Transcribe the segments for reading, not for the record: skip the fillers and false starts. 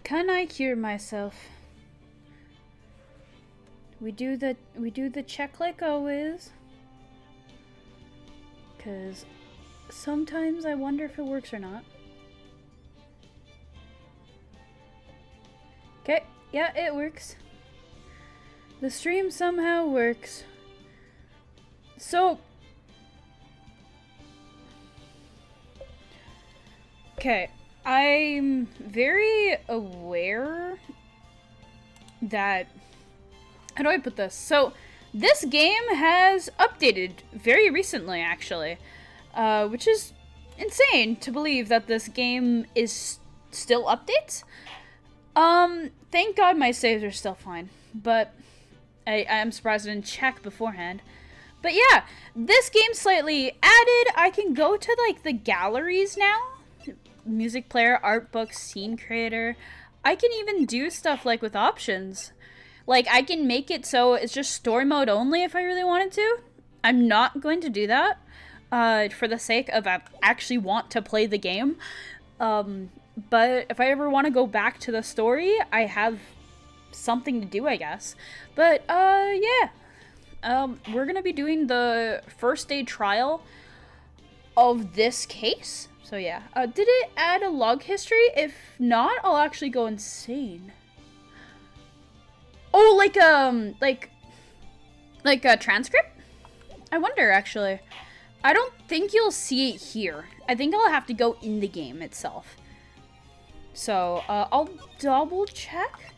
Can I cure myself? We do the check like always. 'Cause sometimes I wonder if it works or not. Okay, yeah, it works. The stream somehow works. So, okay, I'm very aware that, how do I put this? So, this game has updated very recently, actually, which is insane to believe that this game is still updates. Thank God my saves are still fine, but I'm surprised I didn't check beforehand. But yeah, this game slightly added. I can go to, like, the galleries now. Music player, art book, scene creator. I can even do stuff, like, with options. Like, I can make it so it's just story mode only if I really wanted to. I'm not going to do that, for the sake of I actually want to play the game. But if I ever want to go back to the story, I have something to do, I guess. But, yeah. We're gonna be doing the first day trial of this case. So yeah. Did it add a log history? If not, I'll actually go insane. Oh, like a transcript? I wonder, actually. I don't think you'll see it here. I think I'll have to go in the game itself. So, I'll double check.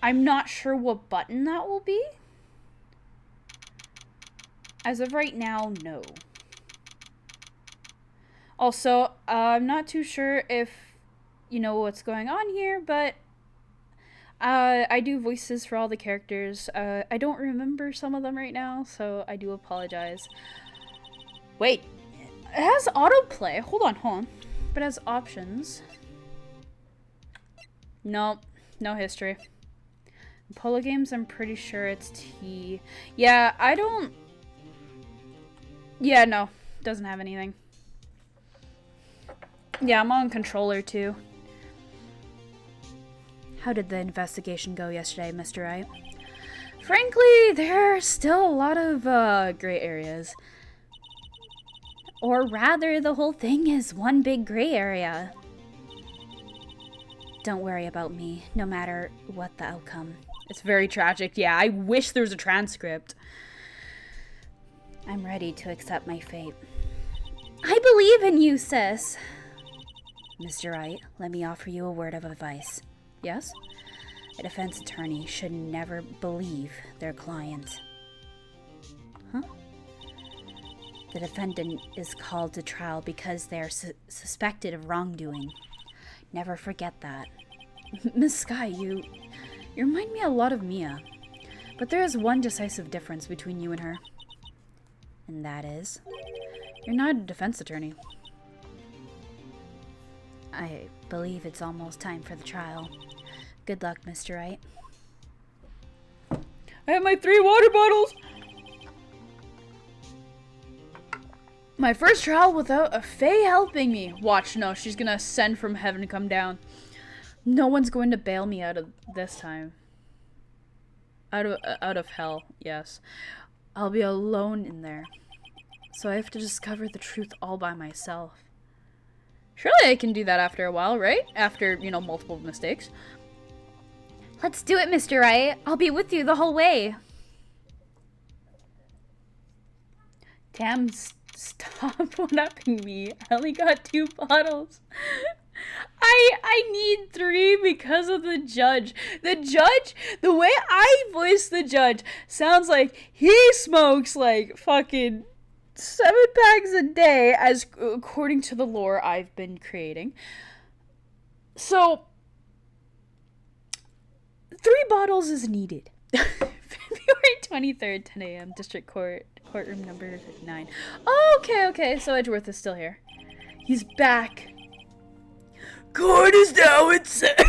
I'm not sure what button that will be. As of right now, no. Also, I'm not too sure if you know what's going on here, but I do voices for all the characters. I don't remember some of them right now, so I do apologize. Wait, it has autoplay. Hold on. But it has options. Nope, no history. Polo games, I'm pretty sure it's T. Yeah, I don't... Yeah, no, doesn't have anything. Yeah, I'm on controller too. How did the investigation go yesterday, Mr. Wright? Frankly, there are still a lot of gray areas. Or rather, the whole thing is one big gray area. Don't worry about me, no matter what the outcome. It's very tragic. Yeah, I wish there was a transcript. I'm ready to accept my fate. I believe in you, sis. Mr. Wright, let me offer you a word of advice. Yes? A defense attorney should never believe their client. Huh? The defendant is called to trial because they are suspected of wrongdoing. Never forget that. Miss Sky, you remind me a lot of Mia. But there is one decisive difference between you and her. And that is, you're not a defense attorney. I believe it's almost time for the trial. Good luck, Mr. Wright. I have my 3 water bottles! My first trial without a Fae helping me. Watch, no, she's gonna send from heaven to come down. No one's going to bail me out of this time. Out of hell, yes. I'll be alone in there. So I have to discover the truth all by myself. Surely I can do that after a while, right? After, you know, multiple mistakes. Let's do it, Mr. Wright. I'll be with you the whole way. Damn, stop one-upping me. I only got 2 bottles. I need 3 because of the judge. The judge, the way I voice the judge sounds like he smokes like fucking 7 packs a day, as according to the lore I've been creating. So 3 bottles is needed. February 23rd, 10 a.m. District Courtroom number 9. Oh, okay, so Edgeworth is still here. He's back. Court is now in set.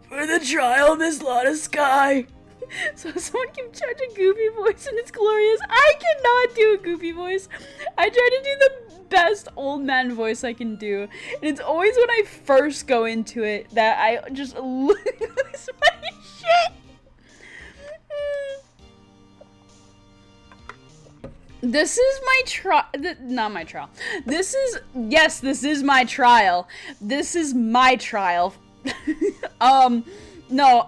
For the trial, Miss Lotta Sky. So someone can charge a goofy voice and it's glorious. I cannot do a goofy voice. I try to do the best old man voice I can do. And it's always when I first go into it that I just lose my shit. This is my trial. Not my trial. This is my trial. This is my trial. No,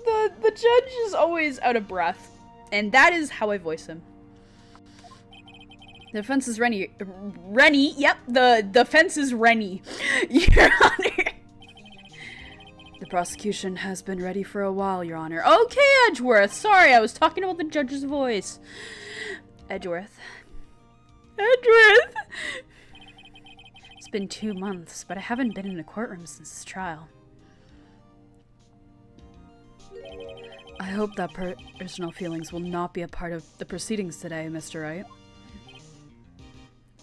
the judge is always out of breath, and that is how I voice him. The fence is Rennie. Yep, the fence is Rennie. Your Honor. The prosecution has been ready for a while, Your Honor. Okay, Edgeworth. Sorry, I was talking about the judge's voice. Edgeworth. It's been 2 months, but I haven't been in a courtroom since this trial. I hope that personal feelings will not be a part of the proceedings today, Mr. Wright.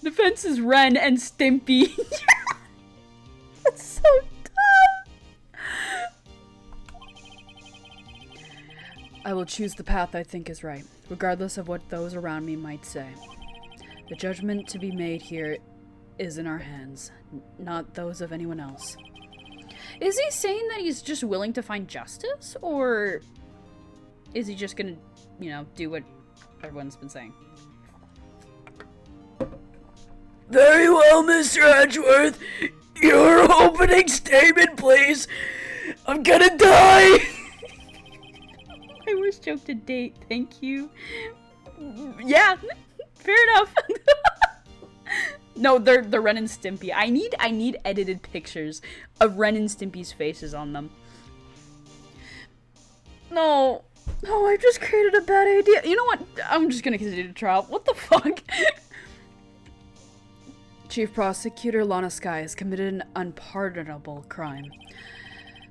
The fence is Ren and Stimpy. That's so dumb. I will choose the path I think is right, regardless of what those around me might say. The judgment to be made here is in our hands, not those of anyone else. Is he saying that he's just willing to find justice, or is he just gonna, do what everyone's been saying? Very well, Mr. Edgeworth. Your opening statement, please. I'm gonna die. My worst joke to date, thank you. Yeah, fair enough. No, they're Ren and Stimpy. I need edited pictures of Ren and Stimpy's faces on them. No, I just created a bad idea. You know what? I'm just gonna continue the trial. What the fuck? Chief Prosecutor Lana Skye has committed an unpardonable crime.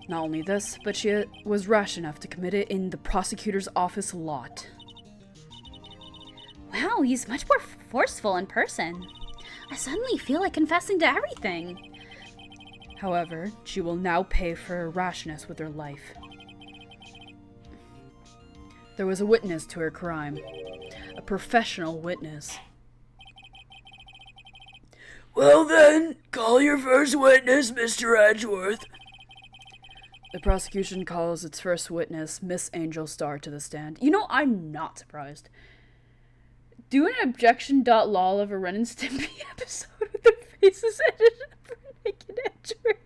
Not only this, but she was rash enough to commit it in the prosecutor's office lot. Wow, he's much more forceful in person. I suddenly feel like confessing to everything. However, she will now pay for her rashness with her life. There was a witness to her crime. A professional witness. Well then, call your first witness, Mr. Edgeworth. The prosecution calls its first witness, Miss Angel Star, to the stand. I'm not surprised. Do an objection.lol of a Ren and Stimpy episode with their faces edited for naked Edgeworth.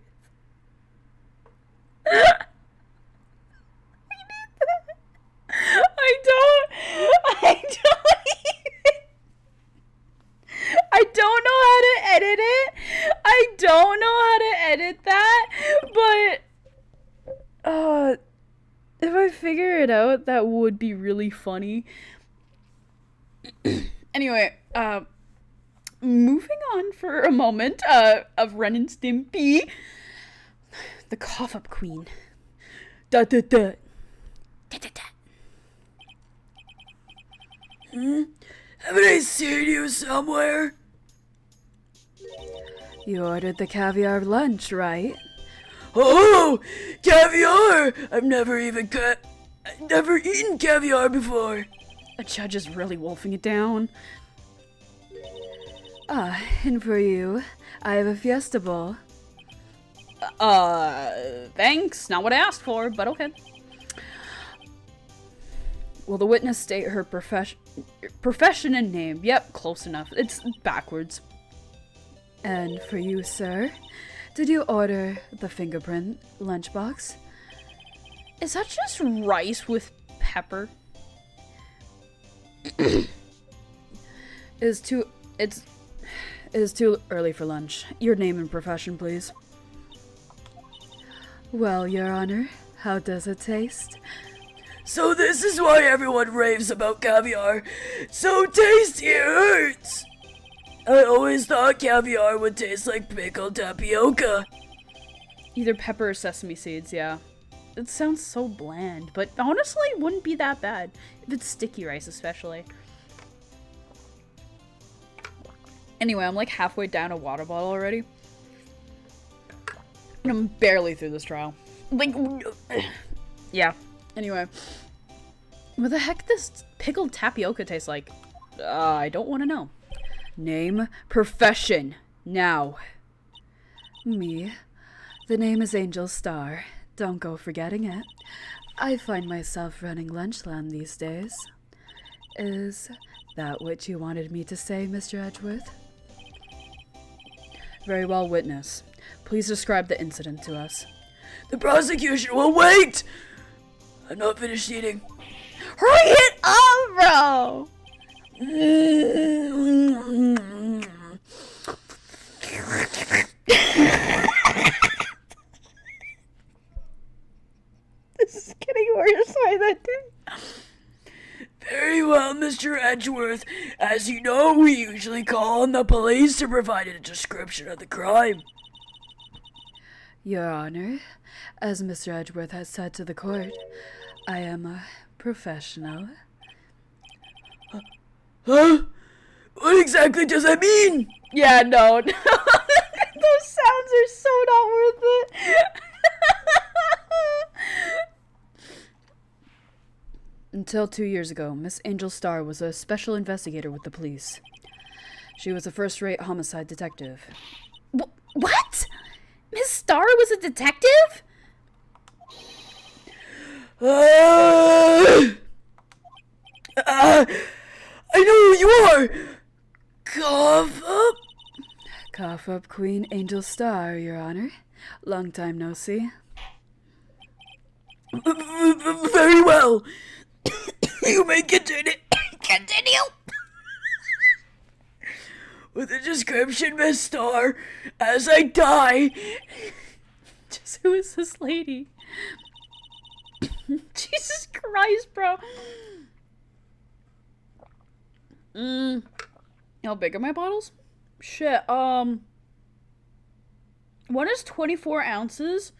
I don't know how to edit it. I don't know how to edit that, but if I figure it out, that would be really funny. Anyway, moving on for a moment, of Ren and Stimpy. The cough-up queen. Da-da-da. Da-da-da. Haven't I seen you somewhere? You ordered the caviar lunch, right? Oh, caviar! I've never eaten caviar before. The judge is really wolfing it down. And for you, I have a Fiesta Bowl. Thanks. Not what I asked for, but okay. Will the witness state her profession and name? Yep, close enough. It's backwards. And for you, sir, did you order the fingerprint lunchbox? Is that just rice with pepper? It is too early for lunch. Your name and profession, please. Well, Your Honor, how does it taste? So this is why everyone raves about caviar. So tasty it hurts. I always thought caviar would taste like pickled tapioca. Either pepper or sesame seeds, yeah. It sounds so bland, but honestly, it wouldn't be that bad. If it's sticky rice, especially. Anyway, I'm like halfway down a water bottle already. And I'm barely through this trial. Like, Yeah. Anyway. What the heck does pickled tapioca taste like? I don't want to know. Name, profession, now. Me. The name is Angel Star. Don't go forgetting it. I find myself running Lunchland these days. Is that what you wanted me to say, Mr. Edgeworth? Very well, witness. Please describe the incident to us. The prosecution will wait! I'm not finished eating. Hurry it up, bro! This is getting worse by the day. Very well, Mr. Edgeworth. As you know, we usually call on the police to provide a description of the crime. Your Honor, as Mr. Edgeworth has said to the court, I am a professional. Huh? What exactly does that mean? Yeah, no. Those sounds are so not worth it. Until 2 years ago, Miss Angel Star was a special investigator with the police. She was a first-rate homicide detective. What? Miss Star was a detective? I know who you are! Cough up? Cough up, Queen Angel Star, Your Honor. Long time no see. Very well. You may continue. Continue. With the description, Miss Star, as I die. Just who is this lady? Jesus Christ, bro. How big are my bottles? Shit, one is 24 ounces.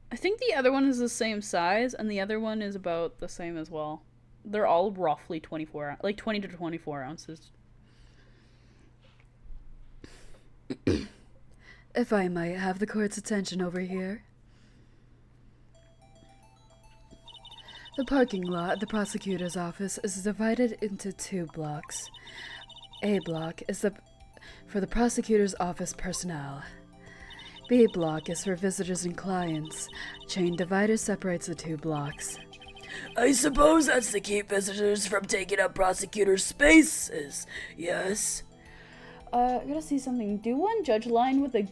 I think the other one is the same size, and the other one is about the same as well. They're all roughly 24, like 20 to 24 ounces. If I might have the court's attention over here. The parking lot at the prosecutor's office is divided into 2 blocks. A block is for the prosecutor's office personnel. B block is for visitors and clients. Chain divider separates the 2 blocks. I suppose that's to keep visitors from taking up prosecutors' spaces, yes? I gotta see something. Do one judge line with a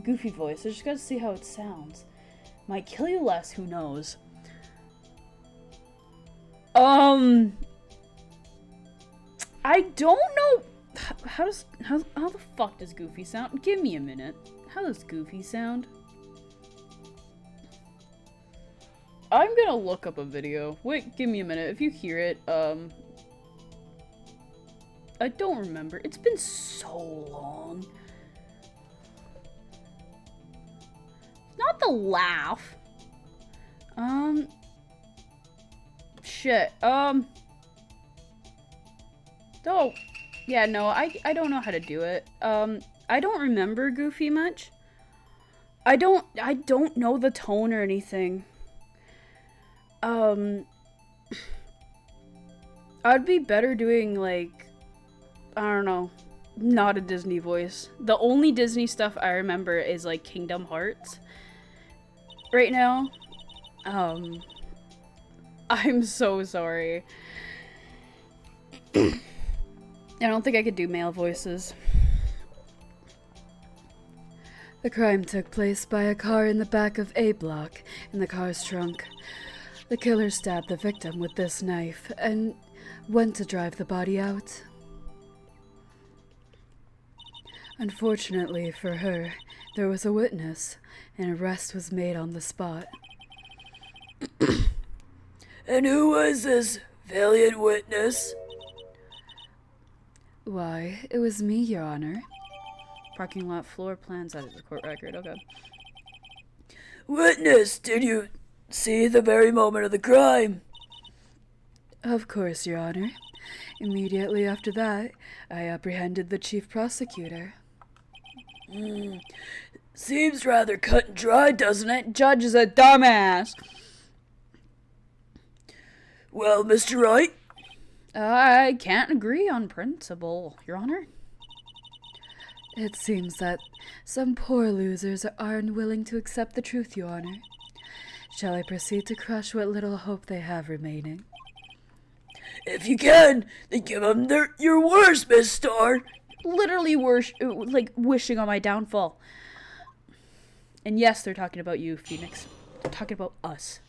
goofy voice. I just gotta see how it sounds. Might kill you less, who knows? I don't know. How the fuck does Goofy sound? Give me a minute. How does Goofy sound? I'm gonna look up a video. Wait, give me a minute. If you hear it, I don't remember. It's been so long. Not the laugh. Shit. Oh. Yeah, no, I don't know how to do it. I don't remember Goofy much. I don't know the tone or anything. I'd be better doing, like, I don't know, not a Disney voice. The only Disney stuff I remember is, like, Kingdom Hearts right now. I'm so sorry. I don't think I could do male voices. The crime took place by a car in the back of A block in the car's trunk. The killer stabbed the victim with this knife and went to drive the body out. Unfortunately for her, there was a witness, and arrest was made on the spot. And who was this valiant witness? Why, it was me, Your Honor. Parking lot floor plans out of the court record, okay. Witness, did you see the very moment of the crime? Of course, Your Honor. Immediately after that, I apprehended the chief prosecutor. Seems rather cut and dry, doesn't it? Judge is a dumbass! Well, Mr. Wright? I can't agree on principle, Your Honor. It seems that some poor losers are unwilling to accept the truth, Your Honor. Shall I proceed to crush what little hope they have remaining? If you can, then give them your worst, Miss Star. Literally wishing on my downfall. And yes, they're talking about you, Phoenix. They're talking about us.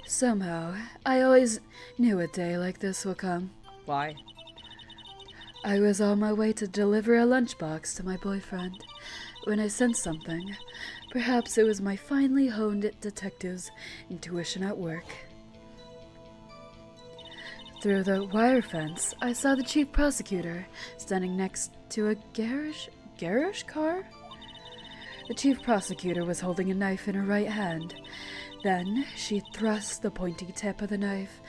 Somehow, I always knew a day like this would come. Why? I was on my way to deliver a lunchbox to my boyfriend when I sensed something. Perhaps it was my finely honed detective's intuition at work. Through the wire fence, I saw the chief prosecutor standing next to a garage car? The chief prosecutor was holding a knife in her right hand. Then she thrust the pointy tip of the knife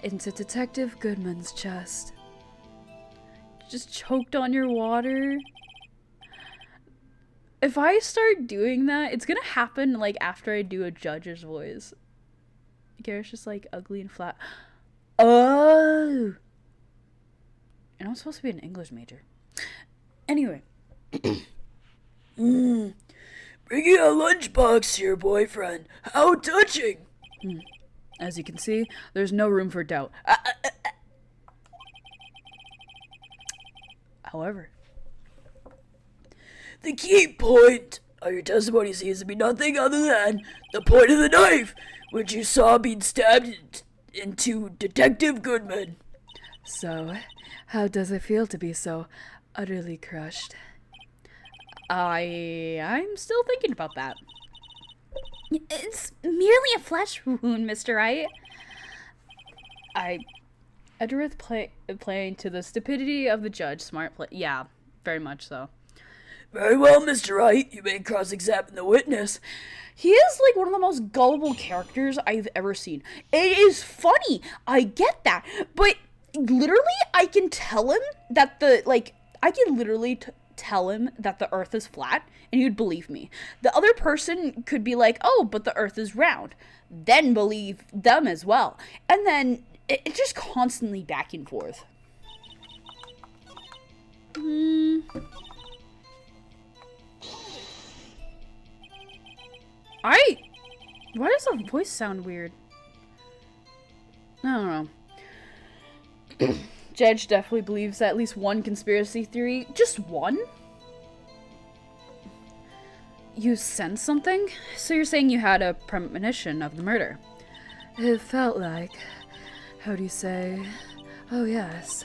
into Detective Goodman's chest. Just choked on your water? If I start doing that, it's gonna happen like after I do a judge's voice. Garrett's just like ugly and flat. Oh! And I'm supposed to be an English major. Anyway. Bringing a lunchbox to your boyfriend. How touching! As you can see, there's no room for doubt. However, the key point of your testimony seems to be nothing other than the point of the knife, which you saw being stabbed into Detective Goodman. So, how does it feel to be so utterly crushed? I'm still thinking about that. It's merely a flesh wound, Mr. Wright. Edgeworth playing to the stupidity of the judge. Smart play. Yeah, very much so. Very well, Mr. Wright. You may cross-examine the witness. He is like one of the most gullible characters I've ever seen. It is funny. I get that. But literally, I can tell him that tell him that the earth is flat and he would believe me. The other person could be like, oh, but the earth is round. Then believe them as well. And then it's just constantly back and forth. Why does the voice sound weird? I don't know. Judge definitely believes at least one conspiracy theory. Just one? You sensed something? So you're saying you had a premonition of the murder? It felt like... How do you say? Oh yes.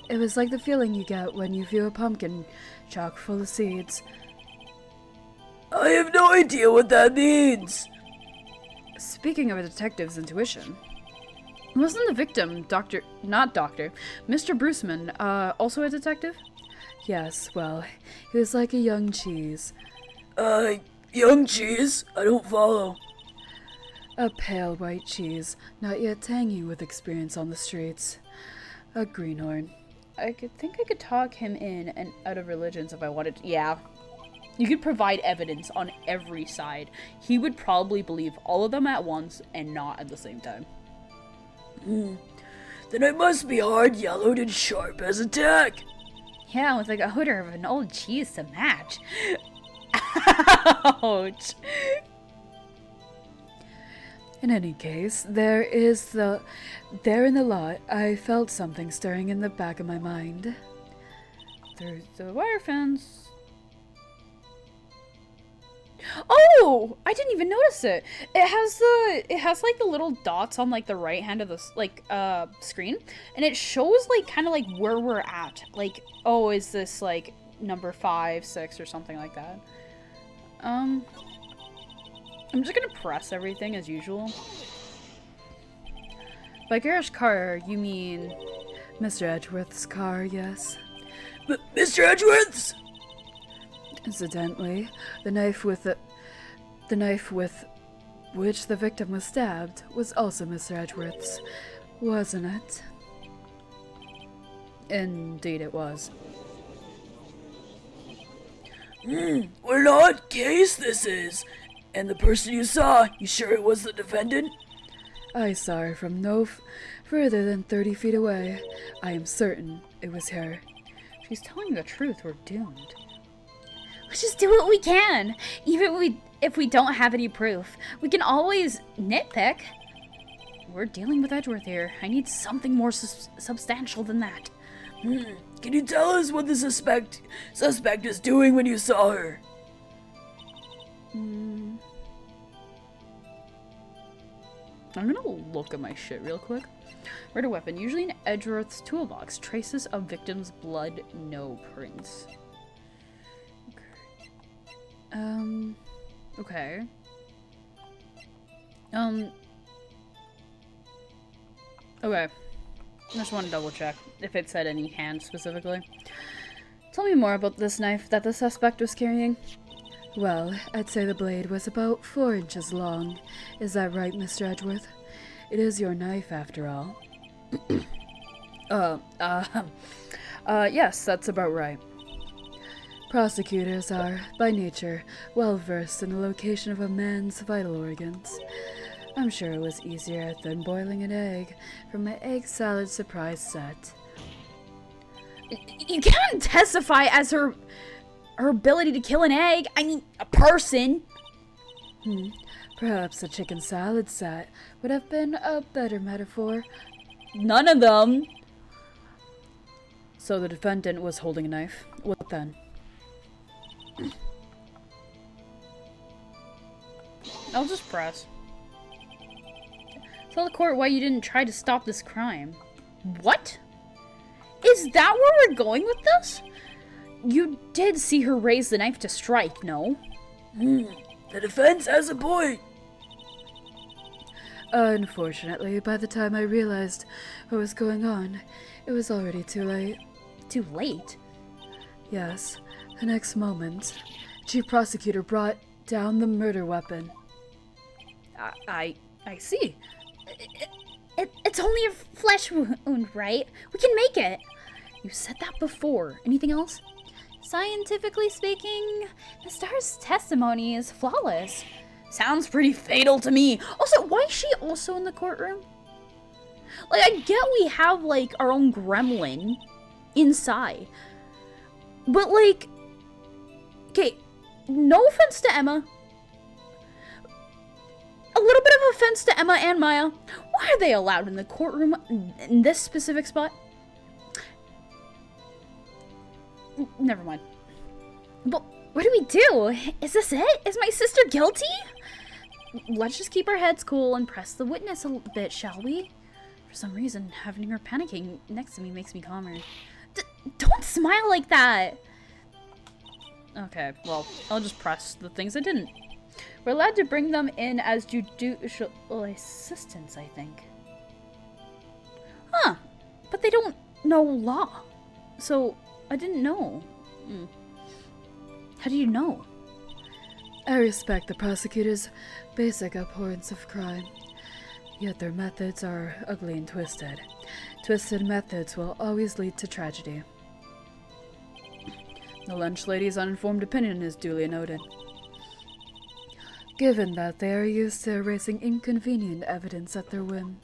It was like the feeling you get when you view a pumpkin chock full of seeds. I have no idea what that means. Speaking of a detective's intuition, wasn't the victim, Mr. Bruceman, also a detective? Yes, well, he was like a young cheese. Young cheese? I don't follow. A pale white cheese, not yet tangy with experience on the streets. A greenhorn. I could talk him in and out of religions if I wanted to. Yeah. You could provide evidence on every side. He would probably believe all of them at once and not at the same time. Then I must be hard-yellowed and sharp as a tack. Yeah, with like a odor of an old cheese to match. Ouch. In any case, there in the lot, I felt something stirring in the back of my mind. There's the wire fence. Oh, I didn't even notice it. It has like the little dots on like the right hand of the screen, and it shows like kind of like where we're at. Like, oh, is this like number 5, 6, or something like that? I'm just gonna press everything as usual. By garage car, you mean Mr. Edgeworth's car, yes. Mr. Edgeworth's? Incidentally, the knife with which the victim was stabbed was also Mr. Edgeworth's, wasn't it? Indeed it was. What an odd case this is. And the person you saw, you sure it was the defendant? I saw her from no further than 30 feet away. I am certain it was her. She's telling the truth. We're doomed. Let's just do what we can. Even if we don't have any proof. We can always nitpick. We're dealing with Edgeworth here. I need something more substantial than that. Can you tell us what the suspect is doing when you saw her? I'm gonna look at my shit real quick. Murder weapon, usually in Edgeworth's toolbox. Traces of victim's blood, no prints. Okay. Okay. I just want to double check if it said any hand specifically. Tell me more about this knife that the suspect was carrying. Well, I'd say the blade was about 4 inches long. Is that right, Mr. Edgeworth? It is your knife, after all. Yes, that's about right. Prosecutors are, by nature, well versed in the location of a man's vital organs. I'm sure it was easier than boiling an egg from my egg salad surprise set. You can't testify as her ability to kill an egg. I mean, a person. Perhaps a chicken salad set would have been a better metaphor. None of them. So the defendant was holding a knife. What then? I'll just press. Tell the court why you didn't try to stop this crime. What? Is that where we're going with this? You did see her raise the knife to strike, no? The defense has a point. Unfortunately, by the time I realized what was going on, it was already too late. Too late? Yes. The next moment, Chief Prosecutor brought down the murder weapon. I see. It's only a flesh wound, right? We can make it. You said that before. Anything else? Scientifically speaking, the star's testimony is flawless. Sounds pretty fatal to me. Also, why is she also in the courtroom? Like, I get we have, like, our own gremlin inside. But, like, okay, no offense to Emma. A little bit of offense to Emma and Maya. Why are they allowed in the courtroom in this specific spot? Never mind. But what do we do? Is this it? Is my sister guilty? Let's just keep our heads cool and press the witness a bit, shall we? For some reason, having her panicking next to me makes me calmer. Don't smile like that! Okay, well, I'll just press the things I didn't. We're allowed to bring them in as judicial assistants, I think. Huh. But they don't know law. So, I didn't know. How do you know? I respect the prosecutor's basic abhorrence of crime. Yet their methods are ugly and twisted. Twisted methods will always lead to tragedy. The lunch lady's uninformed opinion is duly noted. Given that they are used to erasing inconvenient evidence at their whim.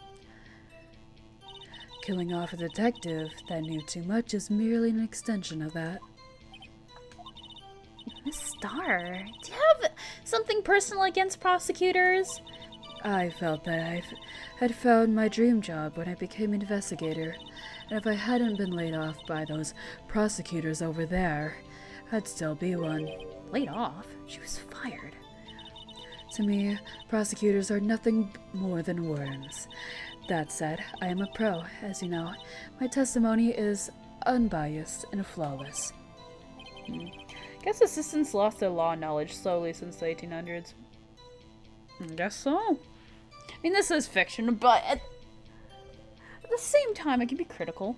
Killing off a detective that knew too much is merely an extension of that. Miss Starr, do you have something personal against prosecutors? I felt that I had found my dream job when I became investigator, and if I hadn't been laid off by those prosecutors over there, I'd still be one. Laid off? She was fired. To me, prosecutors are nothing more than worms. That said, I am a pro, as you know. My testimony is unbiased and flawless. Guess assistants lost their law knowledge slowly since the 1800s. Guess so. I mean, this is fiction, but at the same time, it can be critical.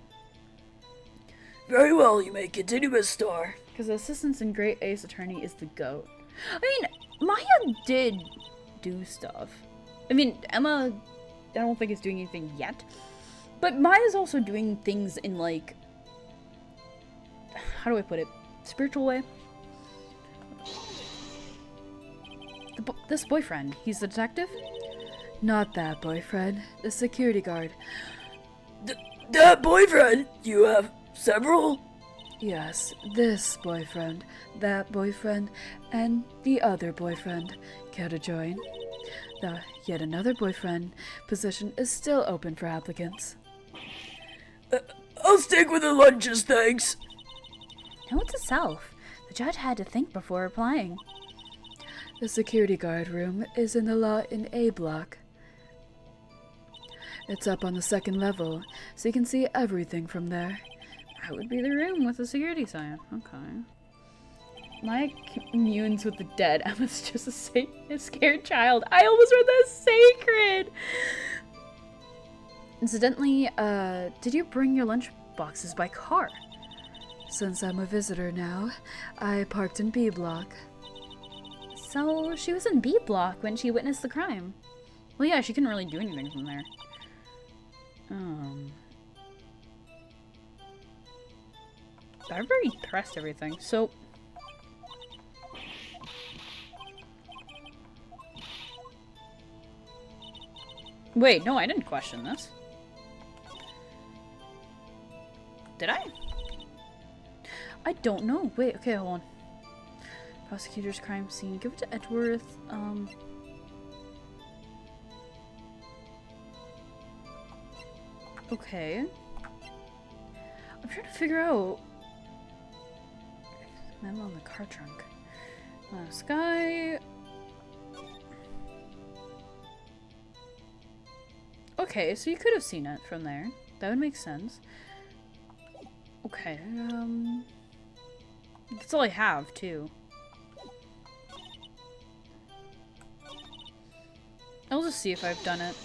Very well, you may continue, Miss Starr. Because assistants in Great Ace Attorney is the GOAT. I mean, Maya did do stuff. I mean, Emma, I don't think is doing anything yet. But Maya's also doing things in, like, how do I put it? Spiritual way? The this boyfriend. He's the detective? Not that boyfriend. The security guard. That boyfriend? You have several? Yes, this boyfriend, that boyfriend, and the other boyfriend. Care to join? The yet another boyfriend position is still open for applicants. I'll stick with the lunches, thanks. Note to self. The judge had to think before applying. The security guard room is in the lot in A block. It's up on the second level, so you can see everything from there. That would be the room with the security sign. Okay. My communes with the dead. Emma's just a scared child. I almost read that sacred. Incidentally, did you bring your lunch boxes by car? Since I'm a visitor now, I parked in B block. So she was in B block when she witnessed the crime. Well, yeah, she couldn't really do anything from there. I've already pressed everything, so... Wait, no, I didn't question this. Did I? I don't know. Wait, okay, hold on. Prosecutor's crime scene. Give it to Edgeworth. Okay. I'm trying to figure out... Memo on the car trunk. Sky... Okay, so you could have seen it from there. That would make sense. Okay, that's all I have, too. I'll just see if I've done it.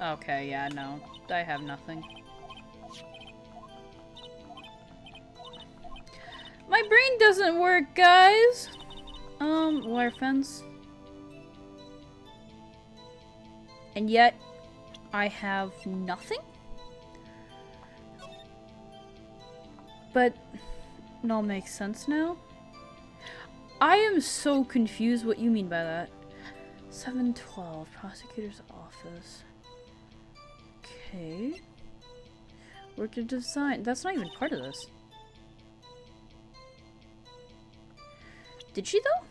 Okay, yeah, no. I have nothing. My brain doesn't work, guys! Wire fence. And yet, I have nothing? But, it all makes sense now. I am so confused what you mean by that. 712, prosecutor's office. Okay. Work to design. That's not even part of this. Did she though?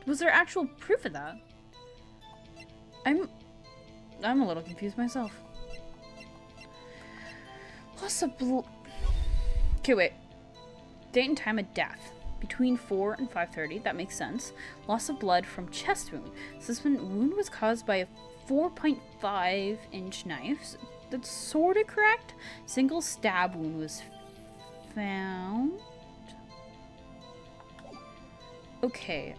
Was there actual proof of that? I'm a little confused myself. Loss of okay, wait. Date and time of death. Between 4 and 5:30. That makes sense. Loss of blood from chest wound. Suspended wound was caused by a 4.5-inch knife. That's sort of correct. Single stab wound was found. Okay,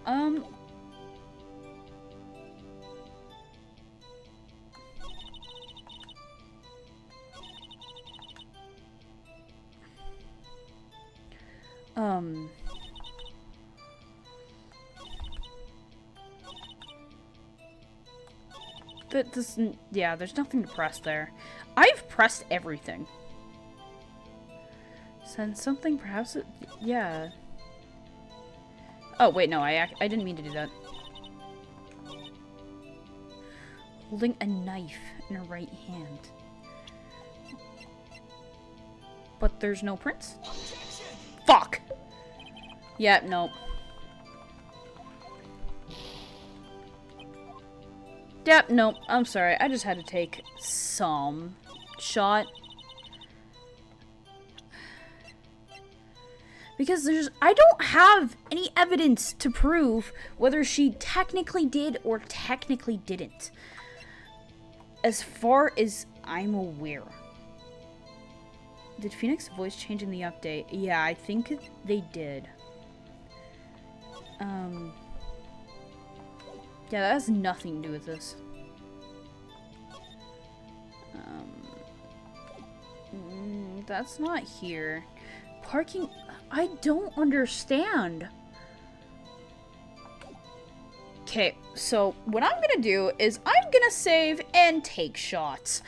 that doesn't, yeah, there's nothing to press there. I've pressed everything. Send something, perhaps, yeah. Oh, wait, no, I didn't mean to do that. Holding a knife in her right hand. But there's no prints? Fuck! Yeah, no. Yep, no, I'm sorry. I just had to take some shot. Because I don't have any evidence to prove whether she technically did or technically didn't. As far as I'm aware. Did Phoenix voice change in the update? Yeah, I think they did. Yeah, that has nothing to do with this. That's not here. Parking... I don't understand. Okay, so what I'm gonna do is I'm gonna save and take shots.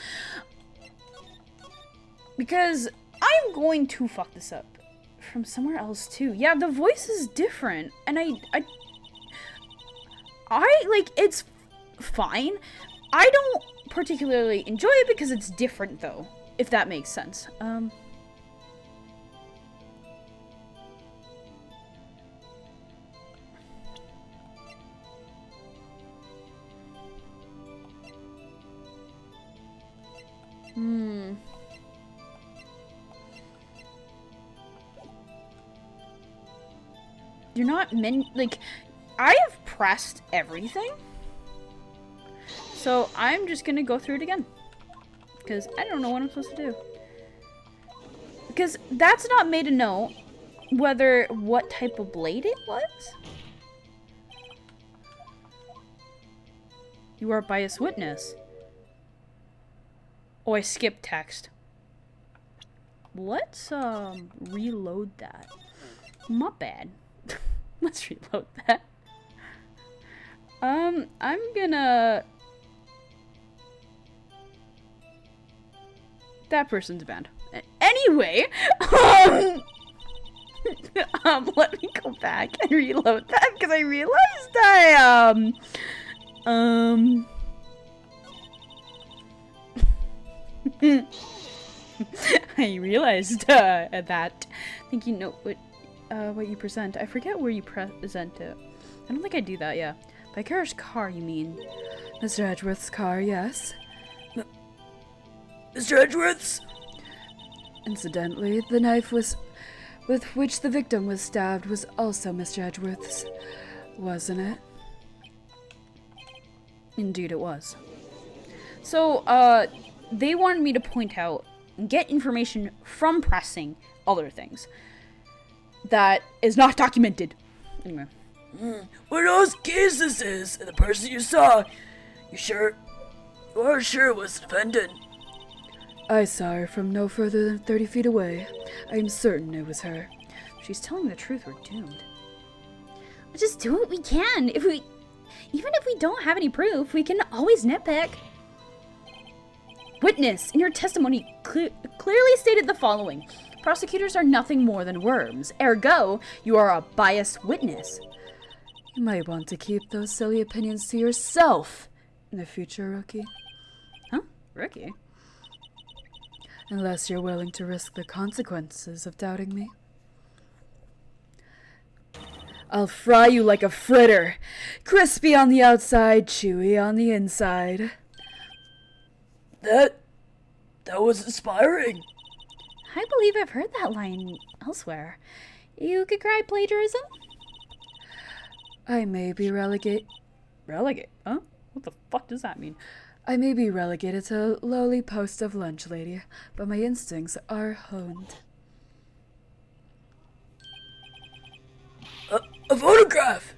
Because I'm going to fuck this up. From somewhere else too. Yeah, the voice is different. And it's fine. I don't particularly enjoy it because it's different, though, if that makes sense. You're not like, I have pressed everything. So I'm just gonna go through it again. Because I don't know what I'm supposed to do. Because that's not made a note whether what type of blade it was. You are a biased witness. Oh, I skipped text. Let's reload that. My bad. Let's reload that. I'm gonna... That person's banned. Anyway, let me go back and reload that because I realized I realized that. I think you know what you present. I forget where you present it. I don't think I do that, yeah. By Kara's car, you mean? Mr. Edgeworth's car, yes. Mr. Edgeworth's? Incidentally, the knife with which the victim was stabbed was also Mr. Edgeworth's, wasn't it? Indeed it was. So, they wanted me to point out and get information from pressing other things that is not documented. Anyway. What else case this is, and the person you saw, you are sure it was the defendant? I saw her from no further than 30 feet away. I am certain it was her. If she's telling the truth, we're doomed. We'll just do what we can. Even if we don't have any proof, we can always nitpick. Witness, in your testimony, clearly stated the following. Prosecutors are nothing more than worms. Ergo, you are a biased witness. You might want to keep those silly opinions to yourself in the future, Rookie. Huh? Rookie? Unless you're willing to risk the consequences of doubting me. I'll fry you like a fritter. Crispy on the outside, chewy on the inside. That was inspiring. I believe I've heard that line elsewhere. You could cry plagiarism? I may be Relegate? Huh? What the fuck does that mean? I may be relegated to a lowly post of lunch lady, but my instincts are honed. A photograph!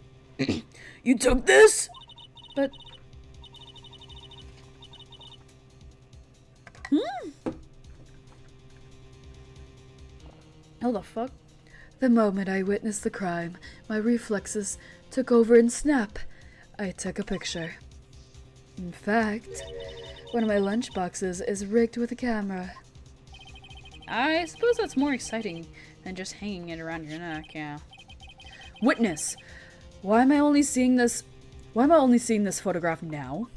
You took this? But... How the fuck? The moment I witnessed the crime, my reflexes took over and snap. I took a picture. In fact, one of my lunch boxes is rigged with a camera. I suppose that's more exciting than just hanging it around your neck, yeah. Witness! Why am I only seeing this photograph now?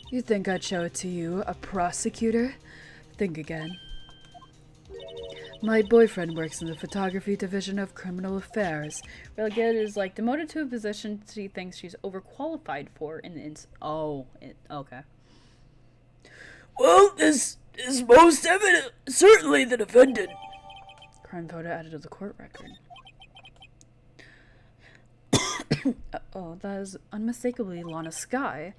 You think I'd show it to you, a prosecutor? Think again. My boyfriend works in the photography division of criminal affairs. Relegated is like demoted to a position she thinks she's overqualified for in the okay. Well, this is most evident, certainly the defendant. Crime photo added to the court record. Oh, that is unmistakably Lana Skye.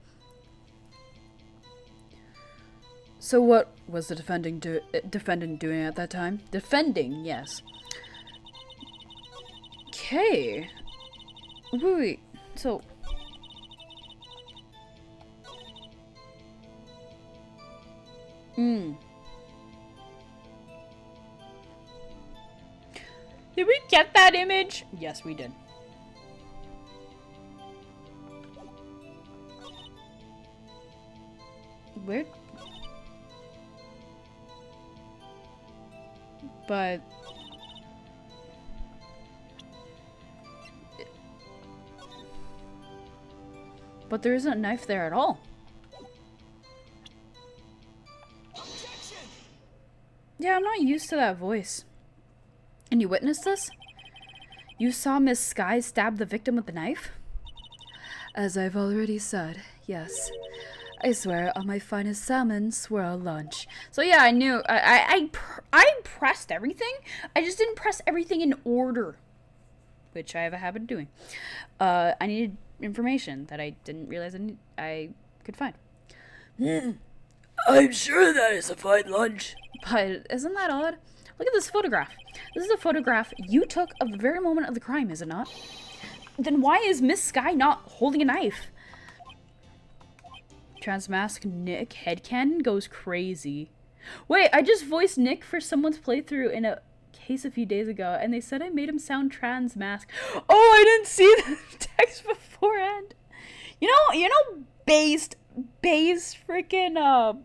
So what was the defendant doing at that time? Defending, yes. Okay. Wait. So... Did we get that image? Yes, we did. Where? But... But there isn't a knife there at all. Yeah, I'm not used to that voice. And you witnessed this? You saw Miss Sky stab the victim with the knife? As I've already said, yes. I swear on my finest salmon swirl lunch. So yeah, I knew. I pressed everything. I just didn't press everything in order, which I have a habit of doing. I needed information that I didn't realize I could find. I'm sure that is a fine lunch. But isn't that odd? Look at this photograph. This is a photograph you took of the very moment of the crime, is it not? Then why is Miss Sky not holding a knife? Transmask Nick headcanon goes crazy. Wait, I just voiced Nick for someone's playthrough in a case a few days ago, and they said I made him sound transmask. Oh, I didn't see the text beforehand. You know, based freaking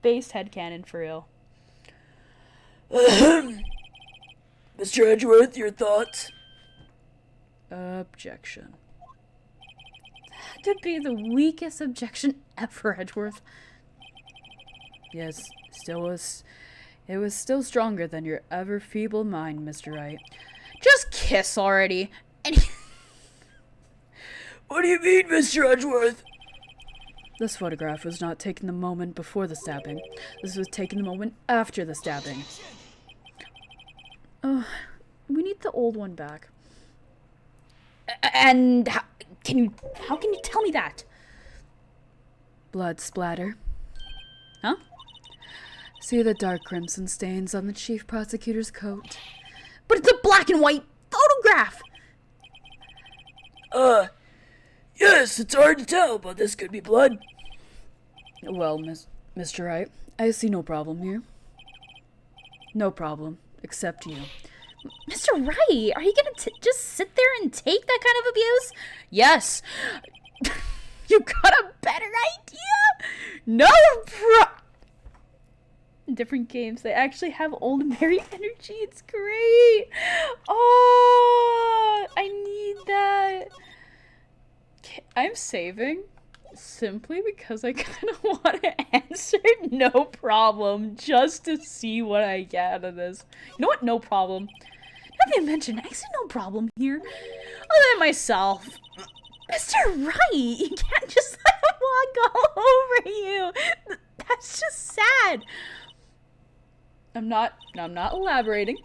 based headcanon for real. Mr. Edgeworth, your thoughts? Objection. That'd be the weakest objection ever, Edgeworth. Yes, it was still stronger than your ever feeble mind, Mr. Wright. Just kiss already. What do you mean, Mr. Edgeworth? This photograph was not taken the moment before the stabbing. This was taken the moment after the stabbing. We need the old one back. And how can you tell me that? Blood splatter. Huh? See the dark crimson stains on the chief prosecutor's coat? But it's a black and white photograph! Yes, it's hard to tell, but this could be blood. Well, Mr. Wright, I see no problem here. No problem, except you. Mr. Wright, are you gonna just sit there and take that kind of abuse? Yes! You got a better idea? No Different games, they actually have old Mary energy. It's great! Oh, I need that. I'm saving simply because I kind of want to answer no problem just to see what I get out of this. You know what? No problem. Nothing to mention. I see no problem here. Other than myself. Mr. Wright, you can't just let him walk all over you. That's just sad. I'm not elaborating.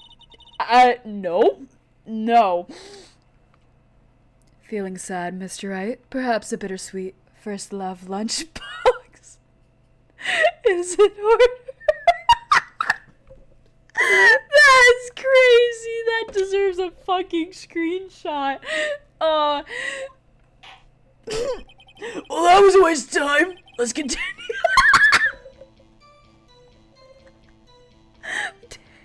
No. Feeling sad, Mr. Wright? Perhaps a bittersweet first love lunchbox is in order. That's crazy. That deserves a fucking screenshot. Well, that was a waste of time. Let's continue.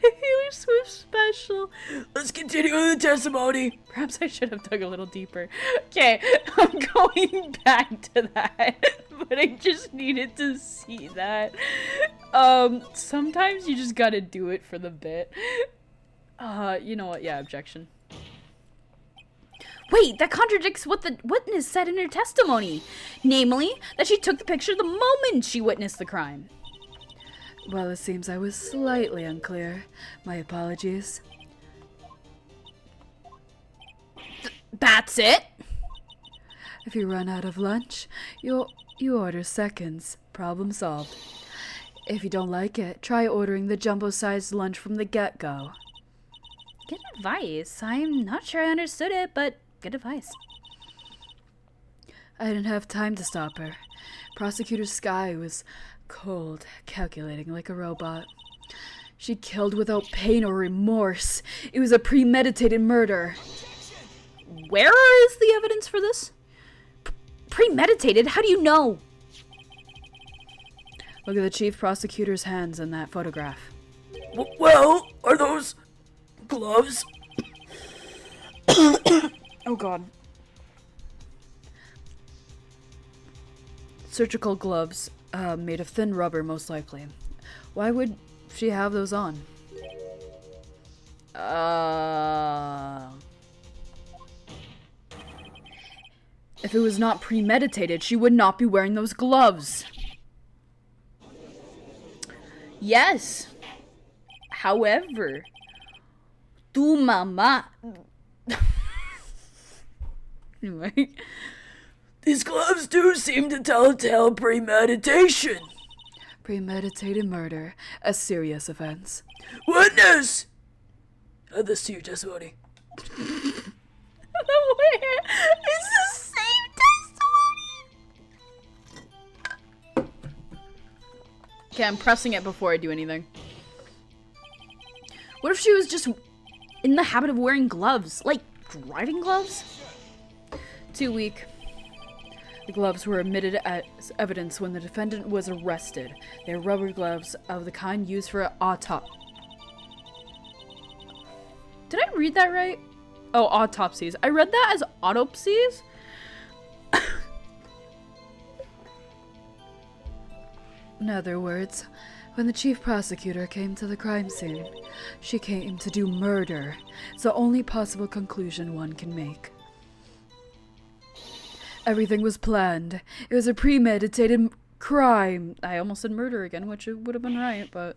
Taylor Swift special. Let's continue with the testimony. Perhaps I should have dug a little deeper. Okay, I'm going back to that, but I just needed to see that. Sometimes you just gotta do it for the bit. You know what? Yeah, objection. Wait, that contradicts what the witness said in her testimony. Namely, that she took the picture the moment she witnessed the crime. Well, it seems I was slightly unclear. My apologies. That's it? If you run out of lunch, you order seconds. Problem solved. If you don't like it, try ordering the jumbo-sized lunch from the get-go. Good advice. I'm not sure I understood it, but good advice. I didn't have time to stop her. Prosecutor Sky was cold, calculating like a robot. She killed without pain or remorse. It was a premeditated murder. Where is the evidence for this? Premeditated? How do you know? Look at the chief prosecutor's hands in that photograph. Well, are those gloves? Oh god. Surgical gloves, made of thin rubber, most likely. Why would she have those on? If it was not premeditated, she would not be wearing those gloves. Yes. However, tu mama. Anyway. These gloves do seem to tell premeditation. Premeditated murder, a serious offense. Witness! Add this to your testimony. It's the same testimony. Okay, I'm pressing it before I do anything. What if she was just in the habit of wearing gloves? Like, driving gloves? 2 week. The gloves were admitted as evidence when the defendant was arrested. They are rubber gloves of the kind used for autopsy. Did I read that right? Oh, autopsies. I read that as autopsies? In other words, when the chief prosecutor came to the crime scene, she came to do murder. It's the only possible conclusion one can make. Everything was planned. It was a premeditated crime. I almost said murder again, which it would have been right, but...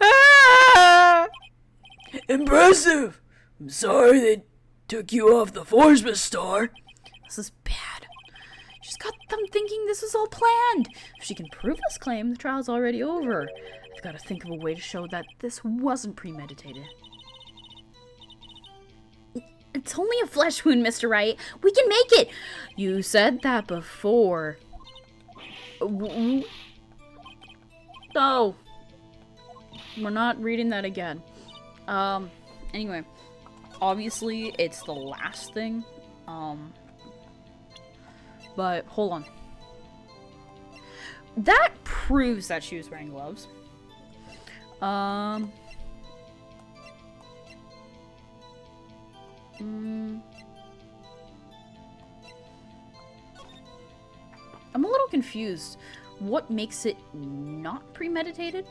Ah! Impressive! I'm sorry they took you off the force, Miss Star. This is bad. She's got them thinking this is all planned. If she can prove this claim, the trial's already over. I've got to think of a way to show that this wasn't premeditated. It's only a flesh wound, Mr. Wright. We can make it. You said that before. No. We're not reading that again. Anyway. Obviously, it's the last thing. But, hold on. That proves that she was wearing gloves. I'm a little confused. What makes it not premeditated?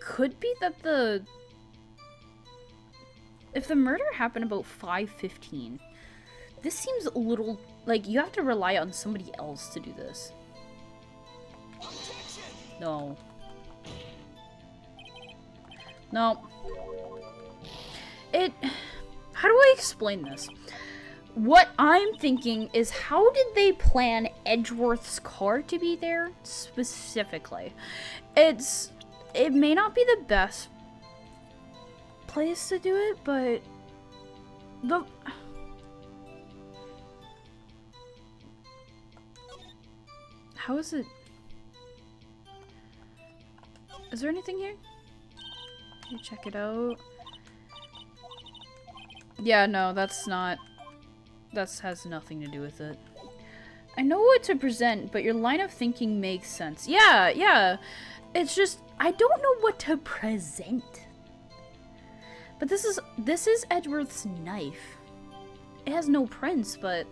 Could be that if the murder happened about 5:15, this seems a little like you have to rely on somebody else to do this. No. No. How do I explain this? What I'm thinking is, how did they plan Edgeworth's car to be there specifically? It may not be the best place to do it, but how is it? Is there anything here? Can you check it out? Yeah, no, that's not. That has nothing to do with it. I know what to present, but your line of thinking makes sense. Yeah. It's just, I don't know what to present. But this is Edgeworth's knife. It has no prints, but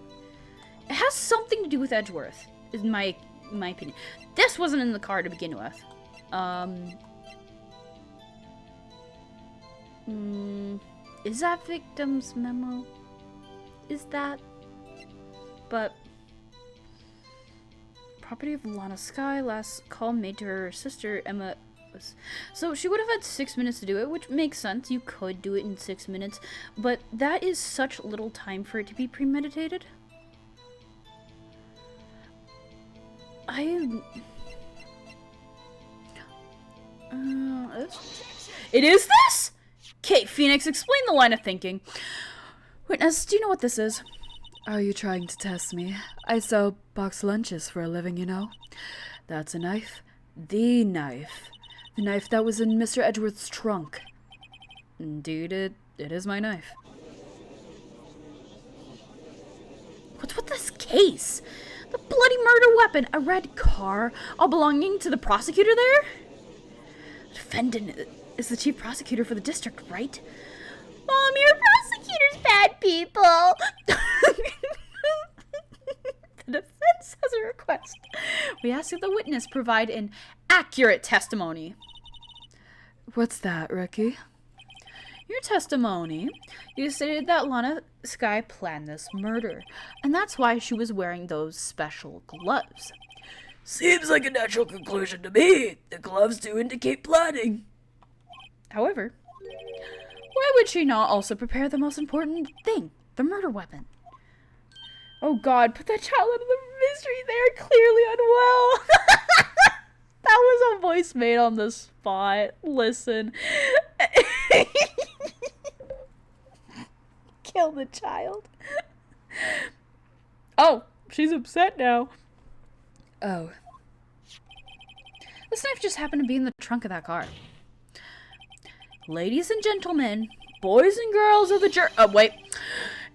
it has something to do with Edgeworth, is my opinion. This wasn't in the car to begin with. Is that victim's memo? Is that? But property of Lana Sky, last call made to her sister Emma was, so she would have had 6 minutes to do it, which makes sense. You could do it in 6 minutes, but that is such little time for it to be premeditated. It is this? Kate Phoenix, explain the line of thinking. Witness, do you know what this is? Are you trying to test me? I sell box lunches for a living, you know. That's a knife. The knife. The knife that was in Mr. Edgeworth's trunk. Indeed, it is my knife. What's with this case? The bloody murder weapon, a red car, all belonging to the prosecutor there? The defendant is the chief prosecutor for the district, right? Mom, your prosecutor's bad people. The defense has a request. We ask that the witness provide an accurate testimony. What's that, Ricky? Your testimony, you stated that Lana Sky planned this murder, and that's why she was wearing those special gloves. Seems like a natural conclusion to me. The gloves do indicate planning. However, why would she not also prepare the most important thing, the murder weapon? Oh god, put that child out of the mystery. They are clearly unwell. That was a voice made on the spot. Listen. Kill the child. Oh, she's upset now. Oh, This knife just happened to be in the trunk of that car. Ladies and gentlemen, boys and girls of the oh, wait.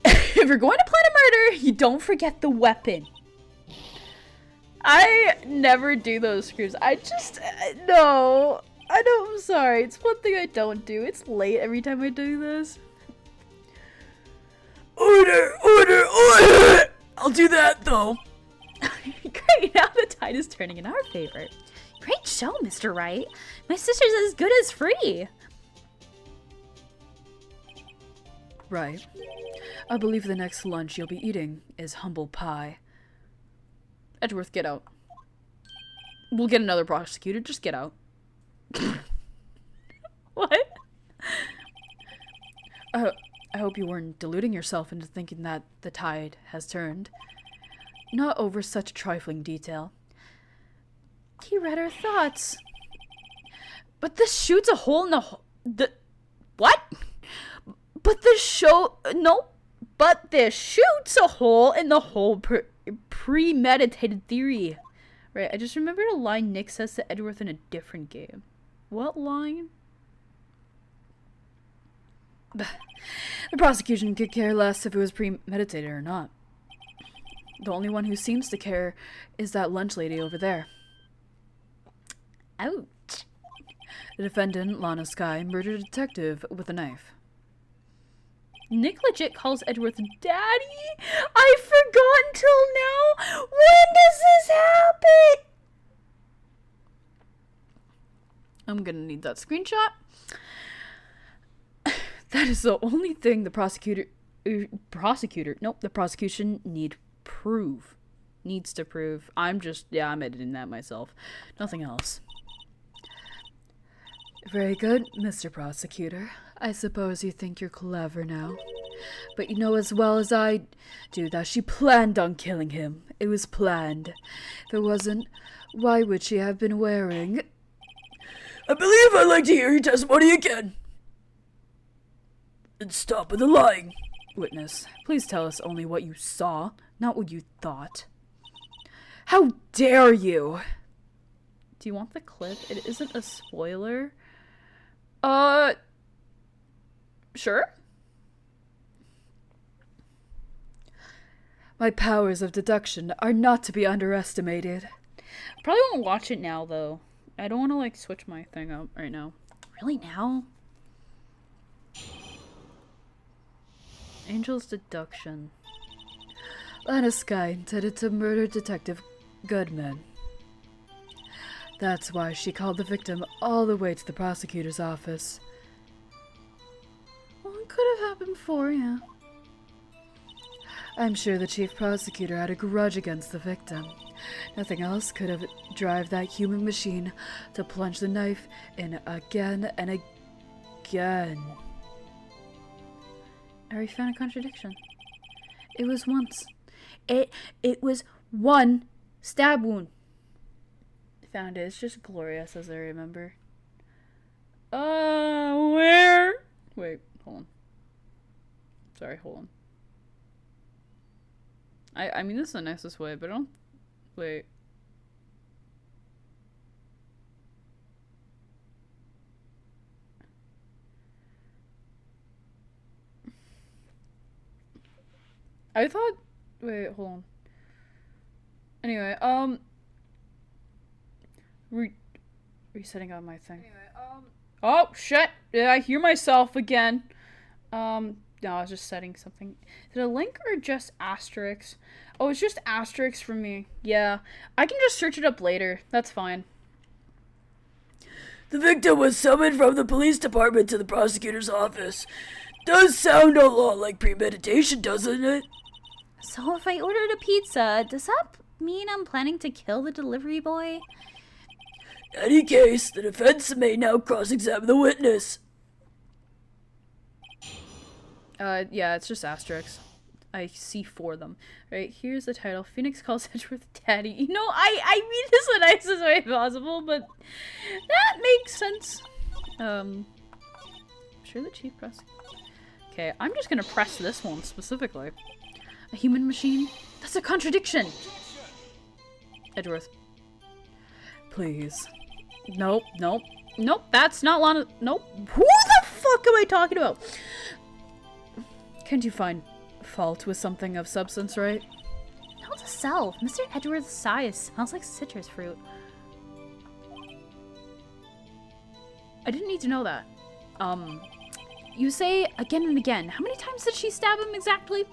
If you're going to plan a murder, you don't forget the weapon. I never do those screws. I just, no. I don't, I'm sorry. It's one thing I don't do. It's late every time I do this. Order, order, order! I'll do that, though. Great, now the tide is turning in our favor. Great show, Mr. Wright. My sister's as good as free. right. I believe the next lunch you'll be eating is humble pie. Edgeworth, get out. We'll get another prosecutor. Just get out. What? I hope you weren't deluding yourself into thinking that the tide has turned. Not over such a trifling detail. He read our thoughts. But this shoots a hole in the what? But this shoots a hole in the whole premeditated theory. Right, I just remembered a line Nick says to Edgeworth in a different game. What line? The prosecution could care less if it was premeditated or not. The only one who seems to care is that lunch lady over there. Ouch. The defendant, Lana Sky, murdered a detective with a knife. Nick legit calls Edgeworth daddy? I forgot until now? When does this happen? I'm gonna need that screenshot. That is the only thing the prosecution needs to prove. I'm editing that myself. Nothing else. Very good, Mr. Prosecutor. I suppose you think you're clever now. But you know as well as I do that she planned on killing him. It was planned. If it wasn't, why would she have been wearing... I believe I'd like to hear your testimony again. And stop with the lying. Witness, please tell us only what you saw, not what you thought. How dare you! Do you want the clip? It isn't a spoiler. Sure? My powers of deduction are not to be underestimated. Probably won't watch it now, though. I don't want to, like, switch my thing up right now. Really now? Angel's deduction. Lana Sky intended to murder Detective Goodman. That's why she called the victim all the way to the prosecutor's office. Well, it could have happened before, yeah. I'm sure the chief prosecutor had a grudge against the victim. Nothing else could have driven that human machine to plunge the knife in again and again. I already found a contradiction. It was once. It was one stab wound. Found it. It's just glorious as I remember. Where? Wait, hold on. Sorry, hold on. I mean, this is the nicest way, but I don't... Wait. I thought... Wait, hold on. Anyway, resetting on my thing. Anyway, oh, shit! Did I hear myself again? No, I was just setting something. Did a link or just asterisks? Oh, it's just asterisks for me. Yeah. I can just search it up later. That's fine. The victim was summoned from the police department to the prosecutor's office. Does sound a lot like premeditation, doesn't it? So if I ordered a pizza, does that mean I'm planning to kill the delivery boy? In any case, the defense may now cross-examine the witness. Yeah, it's just asterisks. I see 4 of them. Right, here's the title. Phoenix calls Edgeworth daddy. You know, I mean this the nicest way possible, but that makes sense. Sure the chief press. Okay, I'm just gonna press this one specifically. A human machine? That's a contradiction! Edgeworth. Please. Nope, nope. Nope, that's not Lana. Nope. Who the fuck am I talking about? Can't you find fault with something of substance, right? Note to self, Mr. Edgeworth's size smells like citrus fruit. I didn't need to know that. You say again and again. How many times did she stab him exactly?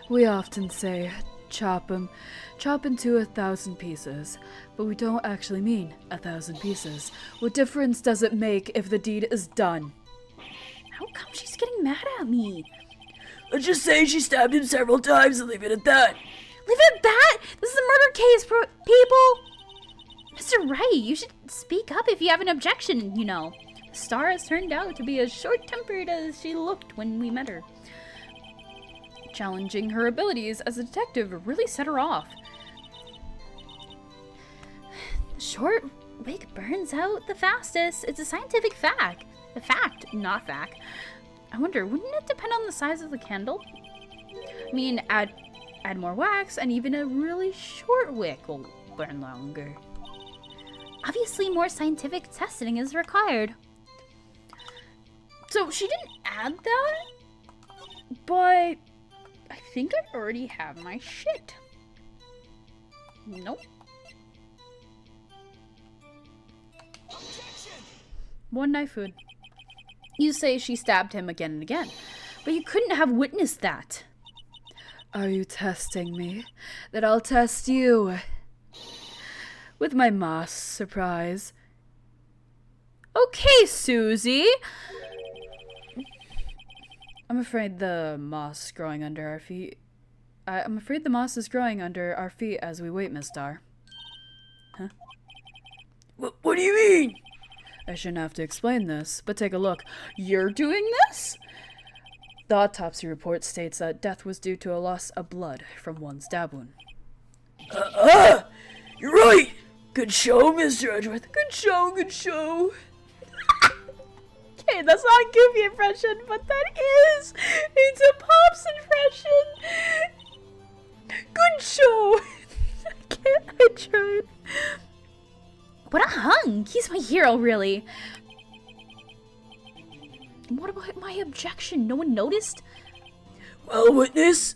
We often say, chop into 1,000 pieces, but we don't actually mean 1,000 pieces. What difference does it make if the deed is done? How come she's getting mad at me? Let's just say she stabbed him several times and leave it at that. Leave it at that? This is a murder case, people! Mr. Wright, you should speak up if you have an objection, you know. Star has turned out to be as short-tempered as she looked when we met her. Challenging her abilities as a detective really set her off. The short wick burns out the fastest. It's a scientific fact. A fact, not fact. I wonder, wouldn't it depend on the size of the candle? I mean, add more wax, and even a really short wick will burn longer. Obviously, more scientific testing is required. So she didn't add that, but I think I already have my shit. Nope. One knife food. You say she stabbed him again and again, but you couldn't have witnessed that. Are you testing me? Then I'll test you. With my moss surprise. Okay, Susie. I'm afraid the moss growing under our feet. I'm afraid the moss is growing under our feet as we wait, Miss Starr. Huh? What do you mean? I shouldn't have to explain this, but take a look. You're doing this? The autopsy report states that death was due to a loss of blood from one stab wound. You're right. Good show, Mr. Edgeworth. Good show, good show. Okay, that's not a goofy impression, but that is. It's a Pops impression. Good show. I tried. What a hunk! He's my hero, really. What about my objection? No one noticed? Well, witness?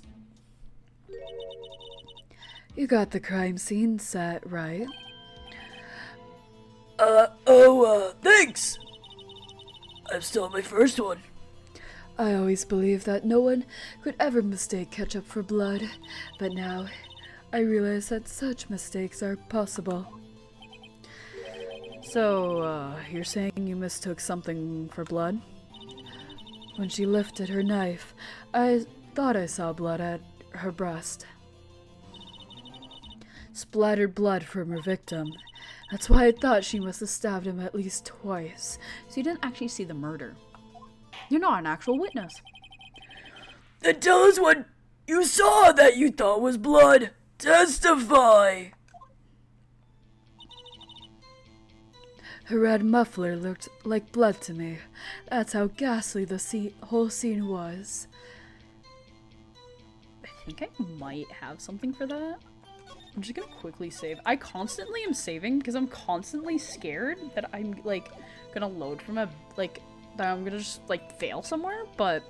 You got the crime scene set, right? Thanks! I'm still on my first one. I always believed that no one could ever mistake ketchup for blood, but now I realize that such mistakes are possible. So, you're saying you mistook something for blood? When she lifted her knife, I thought I saw blood at her breast. Splattered blood from her victim. That's why I thought she must have stabbed him at least twice. So you didn't actually see the murder. You're not an actual witness. Then tell us what you saw that you thought was blood. Testify! Her red muffler looked like blood to me. That's how ghastly the whole scene was. I think I might have something for that. I'm just gonna quickly save. I constantly am saving because I'm constantly scared that I'm, like, gonna load from a, like, that I'm gonna just, like, fail somewhere, but...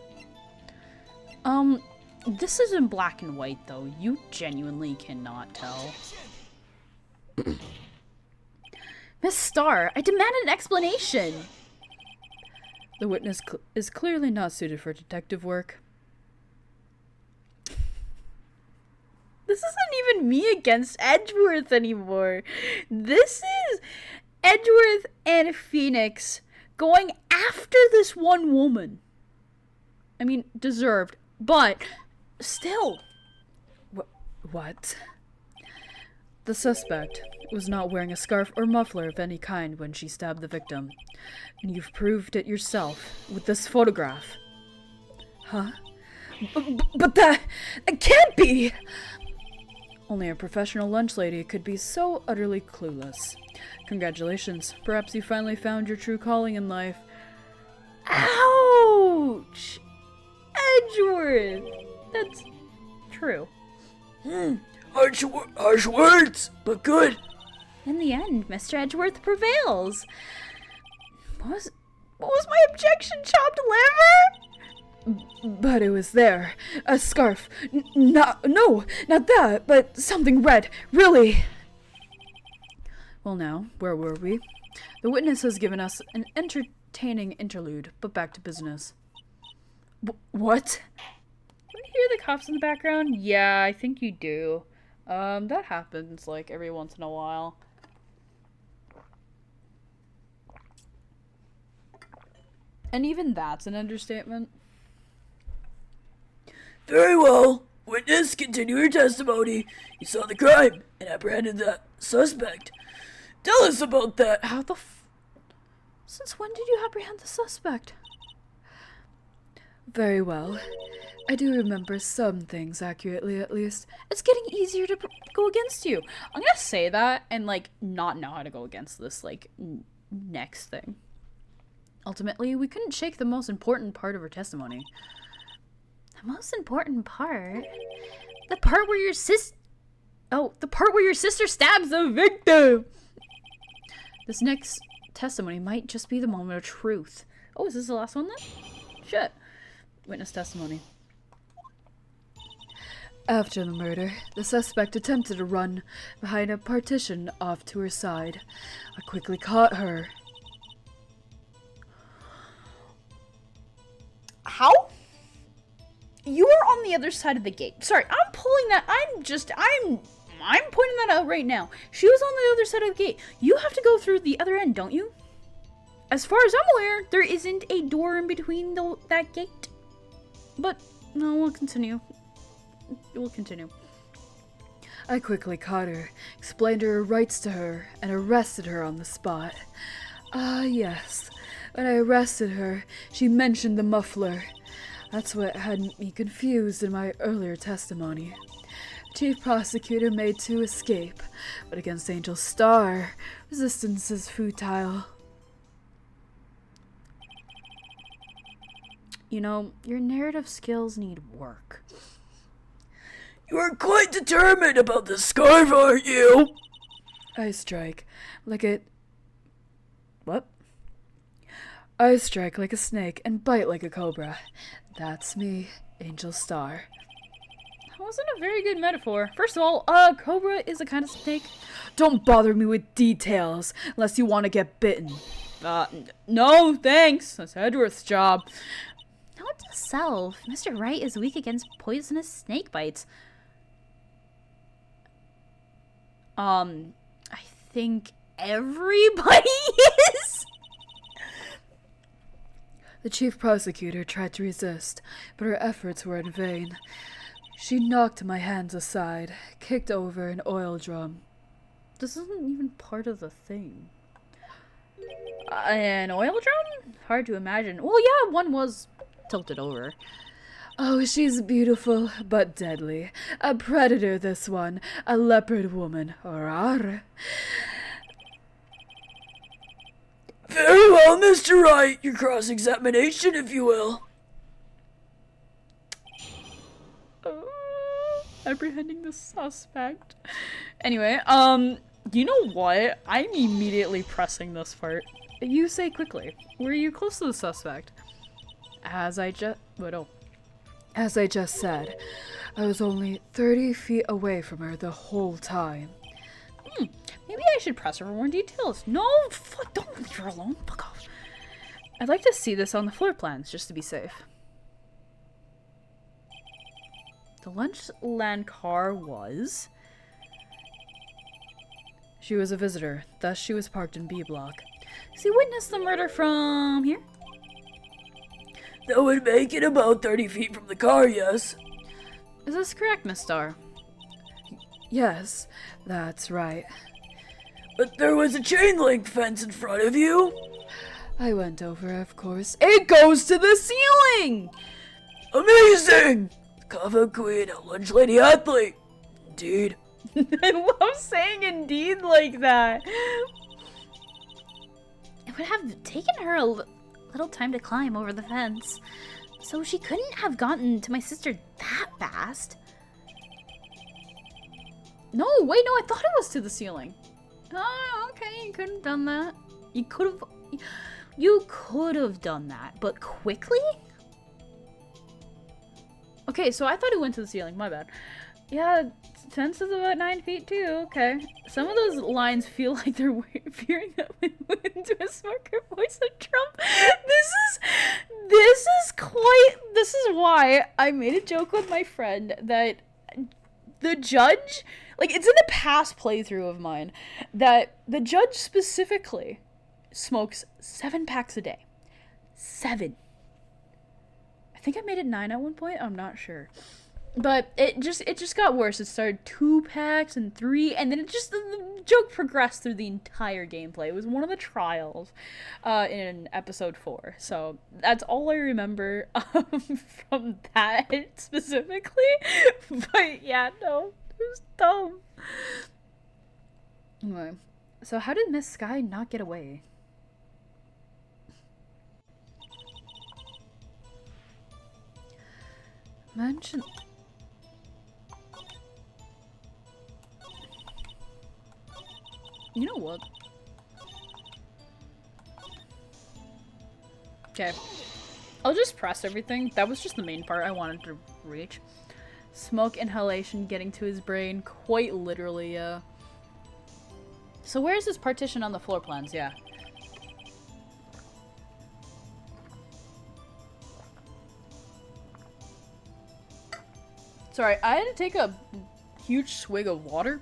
This is in black and white, though. You genuinely cannot tell. Miss Starr, I demand an explanation! The witness is clearly not suited for detective work. This isn't even me against Edgeworth anymore. This is Edgeworth and Phoenix going after this one woman. I mean, deserved, but still. What? The suspect was not wearing a scarf or muffler of any kind when she stabbed the victim. And you've proved it yourself with this photograph. Huh? But that can't be! Only a professional lunch lady could be so utterly clueless. Congratulations. Perhaps you finally found your true calling in life. Ouch! Edgeworth! That's true. Harsh words, but good. In the end, Mr. Edgeworth prevails. What was my objection? Chopped liver? But it was there. A scarf. No, not that, but something red. Really. Well now, where were we? The witness has given us an entertaining interlude, but back to business. What? Do you hear the cops in the background? Yeah, I think you do. That happens, like, every once in a while. And even that's an understatement. Very well. Witness, continue your testimony. You saw the crime and apprehended the suspect. Tell us about that. How the Since when did you apprehend the suspect? Very well. I do remember some things accurately, at least. It's getting easier to go against you. I'm gonna say that and, like, not know how to go against this, like, next thing. Ultimately, we couldn't shake the most important part of her testimony. The most important part? The part where your the part where your sister stabs the victim! This next testimony might just be the moment of truth. Oh, is this the last one then? Shit. Witness testimony. After the murder, the suspect attempted to run behind a partition off to her side. I quickly caught her. How? You are on the other side of the gate. Sorry, I'm pulling that. I'm pointing that out right now. She was on the other side of the gate. You have to go through the other end, don't you? As far as I'm aware, there isn't a door in between that gate. But, no, we'll continue. We'll continue. I quickly caught her, explained her rights to her, and arrested her on the spot. Ah, yes. When I arrested her, she mentioned the muffler. That's what had me confused in my earlier testimony. Chief Prosecutor made to escape, but against Angel Star, resistance is futile. You know, your narrative skills need work. You are quite determined about the scarf, aren't you? I strike like it... What? I strike like a snake and bite like a cobra. That's me, Angel Star. That wasn't a very good metaphor. First of all, cobra is a kind of snake. Don't bother me with details, unless you want to get bitten. No, thanks. That's Edgeworth's job. Note to self, Mr. Wright is weak against poisonous snake bites. I think everybody is. The chief prosecutor tried to resist, but her efforts were in vain. She knocked my hands aside, kicked over an oil drum. This isn't even part of the thing. An oil drum? Hard to imagine. Well, yeah, one was tilted over. Oh, she's beautiful, but deadly. A predator, this one. A leopard woman. Rawr. Very well, Mr. Wright. Your cross-examination, if you will. Apprehending the suspect. Anyway, you know what? I'm immediately pressing this part. You say quickly. Were you close to the suspect? As I just said, I was only 30 feet away from her the whole time. Maybe I should press her for more details. No, fuck, don't leave her alone. Fuck off. I'd like to see this on the floor plans, just to be safe. The Lunchland car was... She was a visitor, thus she was parked in B block. So you witnessed the murder from here? That would make it about 30 feet from the car, yes. Is this correct, Miss Starr? Yes, that's right. But there was a chain link fence in front of you. I went over, of course. It goes to the ceiling! Amazing! Kava Queen, a lunch lady athlete. Indeed. I love saying indeed like that. It would have taken her a little time to climb over the fence, so she couldn't have gotten to my sister that fast. No, wait, no, I thought it was to the ceiling. Oh, okay, you couldn't have done that. You could have done that, but quickly? Okay, so I thought it went to the ceiling, my bad. Yeah, fence is about 9 feet too, okay. Some of those lines feel like they're veering up into a smoker voice of Trump. This is why I made a joke with my friend that the judge, like, it's in a past playthrough of mine, that the judge specifically smokes 7 packs a day. 7. I think I made it 9 at one point. I'm not sure. But it just got worse. It started 2 packs and 3, and then the joke progressed through the entire gameplay. It was one of the trials in episode 4. So that's all I remember from that specifically. But yeah, no, it was dumb. Anyway, so how did Miss Sky not get away? Mention... You know what? Okay. I'll just press everything. That was just the main part I wanted to reach. Smoke inhalation getting to his brain. Quite literally, yeah. So where's this partition on the floor plans? Yeah. Sorry, I had to take a huge swig of water.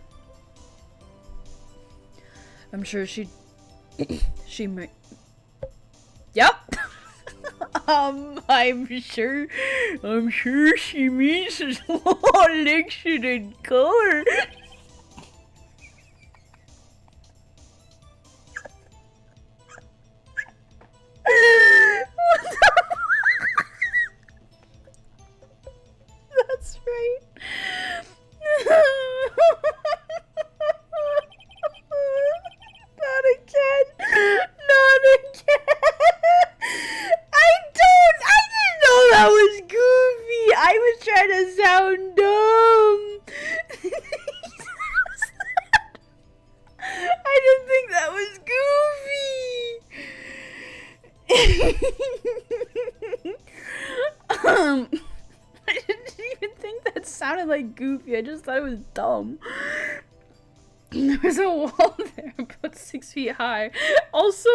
I'm sure she may... Yep. I'm sure she means election in color. That's right. Not again. Not again. I didn't know that was goofy. I was trying to sound dumb. I didn't think that was goofy. I didn't even think that sounded like goofy. I just thought it was dumb. There was a wall there about 6 feet high. Also,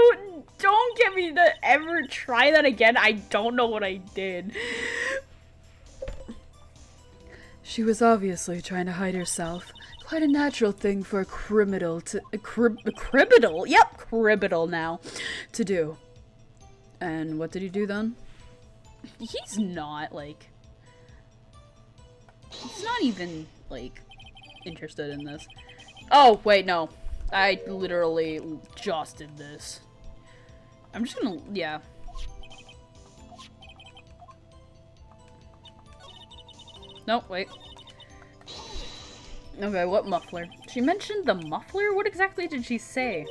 don't get me to ever try that again. I don't know what I did. She was obviously trying to hide herself. Quite a natural thing for a criminal to... Criminal? Yep, criminal now. to do. And what did he do then? He's not, like... He's not even, like, interested in this. Oh, wait, no. I literally just did this. I'm just gonna... Yeah. Nope, wait. Okay, what muffler? She mentioned the muffler? What exactly did she say?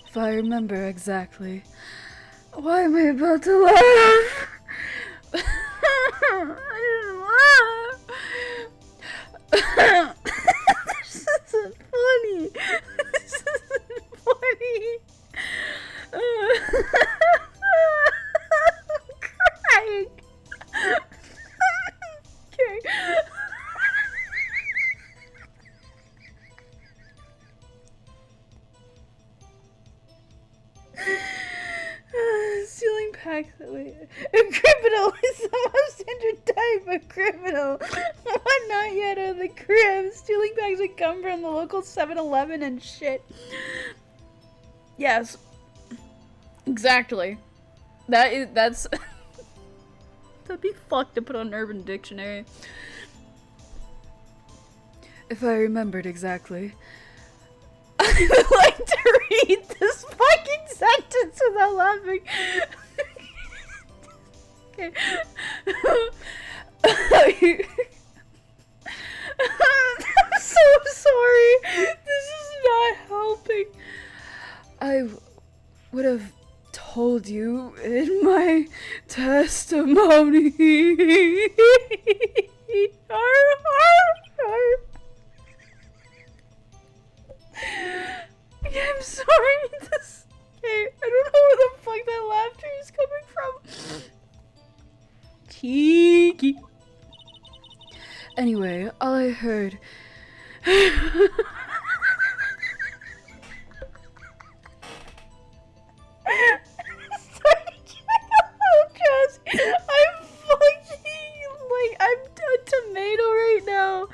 If I remember exactly. Why am I about to laugh? I didn't laugh. This isn't funny. This isn't funny. I'm crying. Okay. Ceiling pack. Wait. A criminal is the most standard type of criminal. One not yet out of the crib, stealing bags of gum from the local 7-Eleven and shit. Yes. Exactly. That's... That'd be fucked to put on Urban Dictionary. If I remembered exactly. I would like to read this fucking sentence without laughing. Okay. I'm so sorry. This is not helping. I would have told you in my testimony. I'm sorry. This. Okay, I don't know where the fuck that laughter is coming from. Cheeky. Anyway, all I heard. I'm fucking, like, I'm a tomato right now.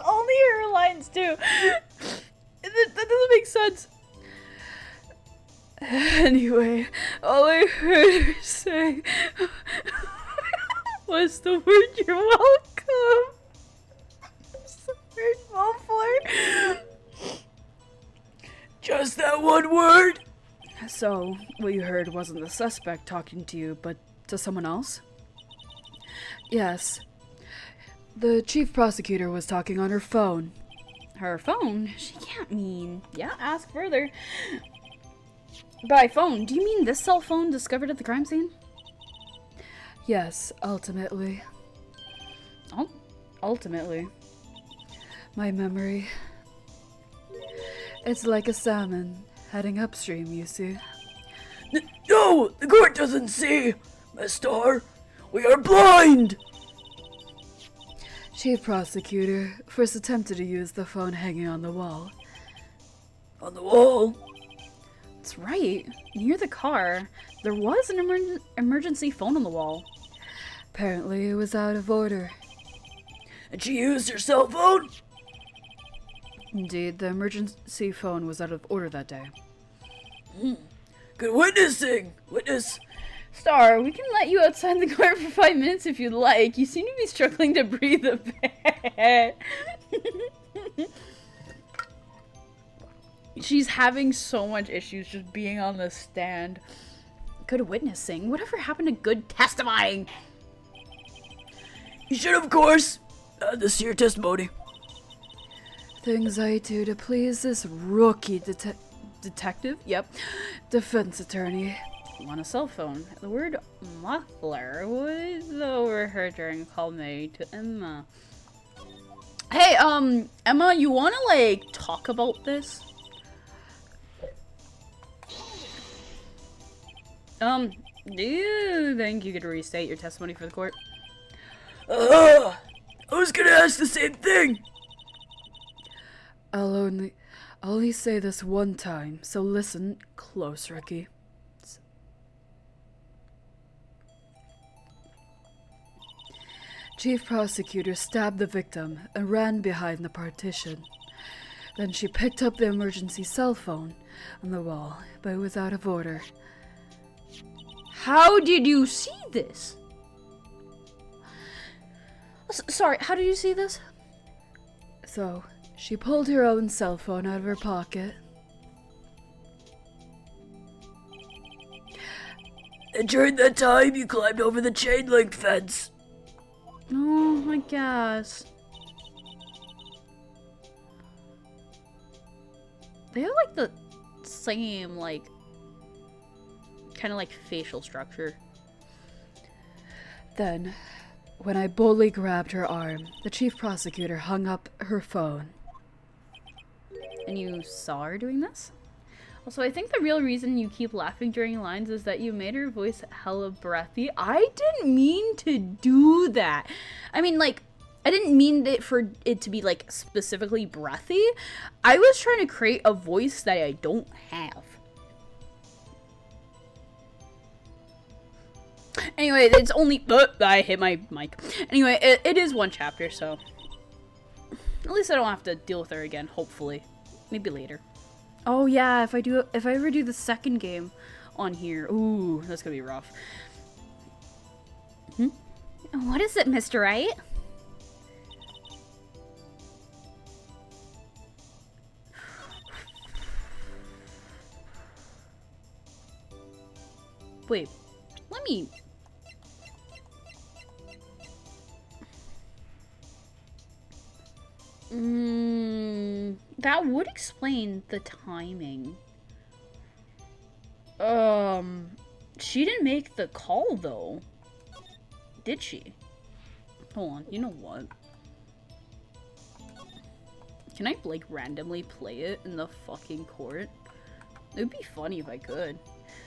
Only her lines too. That doesn't make sense. Anyway, all I heard her say was the word "you're welcome." Sorry, muffler. Just that one word? So, what you heard wasn't the suspect talking to you, but to someone else? Yes. The chief prosecutor was talking on her phone. Her phone? She can't mean. Yeah, ask further. By phone, do you mean this cell phone discovered at the crime scene? Yes, ultimately. Oh, ultimately. My memory. It's like a salmon heading upstream, you see. No, the court doesn't see. Mister, we are blind. Chief prosecutor first attempted to use the phone hanging on the wall. On the wall? That's right. Near the car, there was an emergency phone on the wall. Apparently it was out of order. And she used her cell phone? Indeed, the emergency phone was out of order that day. Good witnessing. Witness. Star, we can let you outside the car for 5 minutes if you'd like. You seem to be struggling to breathe a bit. She's having so much issues just being on the stand. Good witnessing? Whatever happened to good testifying? You should, of course. This is your testimony. Things I do to please this rookie Detective? Yep. defense attorney. On a cell phone. The word muffler was overheard during a call made to Emma. Hey, Emma, you wanna, like, talk about this? Do you think you could restate your testimony for the court? I was gonna ask the same thing. I'll only say this one time, so listen close, rookie. Chief prosecutor stabbed the victim and ran behind the partition. Then she picked up the emergency cell phone on the wall, but it was out of order. How did you see this? Sorry, how did you see this? So, she pulled her own cell phone out of her pocket. And during that time, you climbed over the chain link fence. Oh, I guess. They have, like, the same, like, kind of like facial structure. Then, when I boldly grabbed her arm, the chief prosecutor hung up her phone. And you saw her doing this? Also, I think the real reason you keep laughing during lines is that you made her voice hella breathy. I didn't mean to do that. I mean, like, I didn't mean it for it to be, like, specifically breathy. I was trying to create a voice that I don't have. Anyway, it's only... I hit my mic. Anyway, it is one chapter, so... At least I don't have to deal with her again, hopefully. Maybe later. Oh, yeah, if I ever do the second game on here... Ooh, that's gonna be rough. What is it, Mr. Wright? Wait, let me... That would explain the timing. She didn't make the call, though. Did she? Hold on, you know what? Can I, like, randomly play it in the fucking court? It would be funny if I could.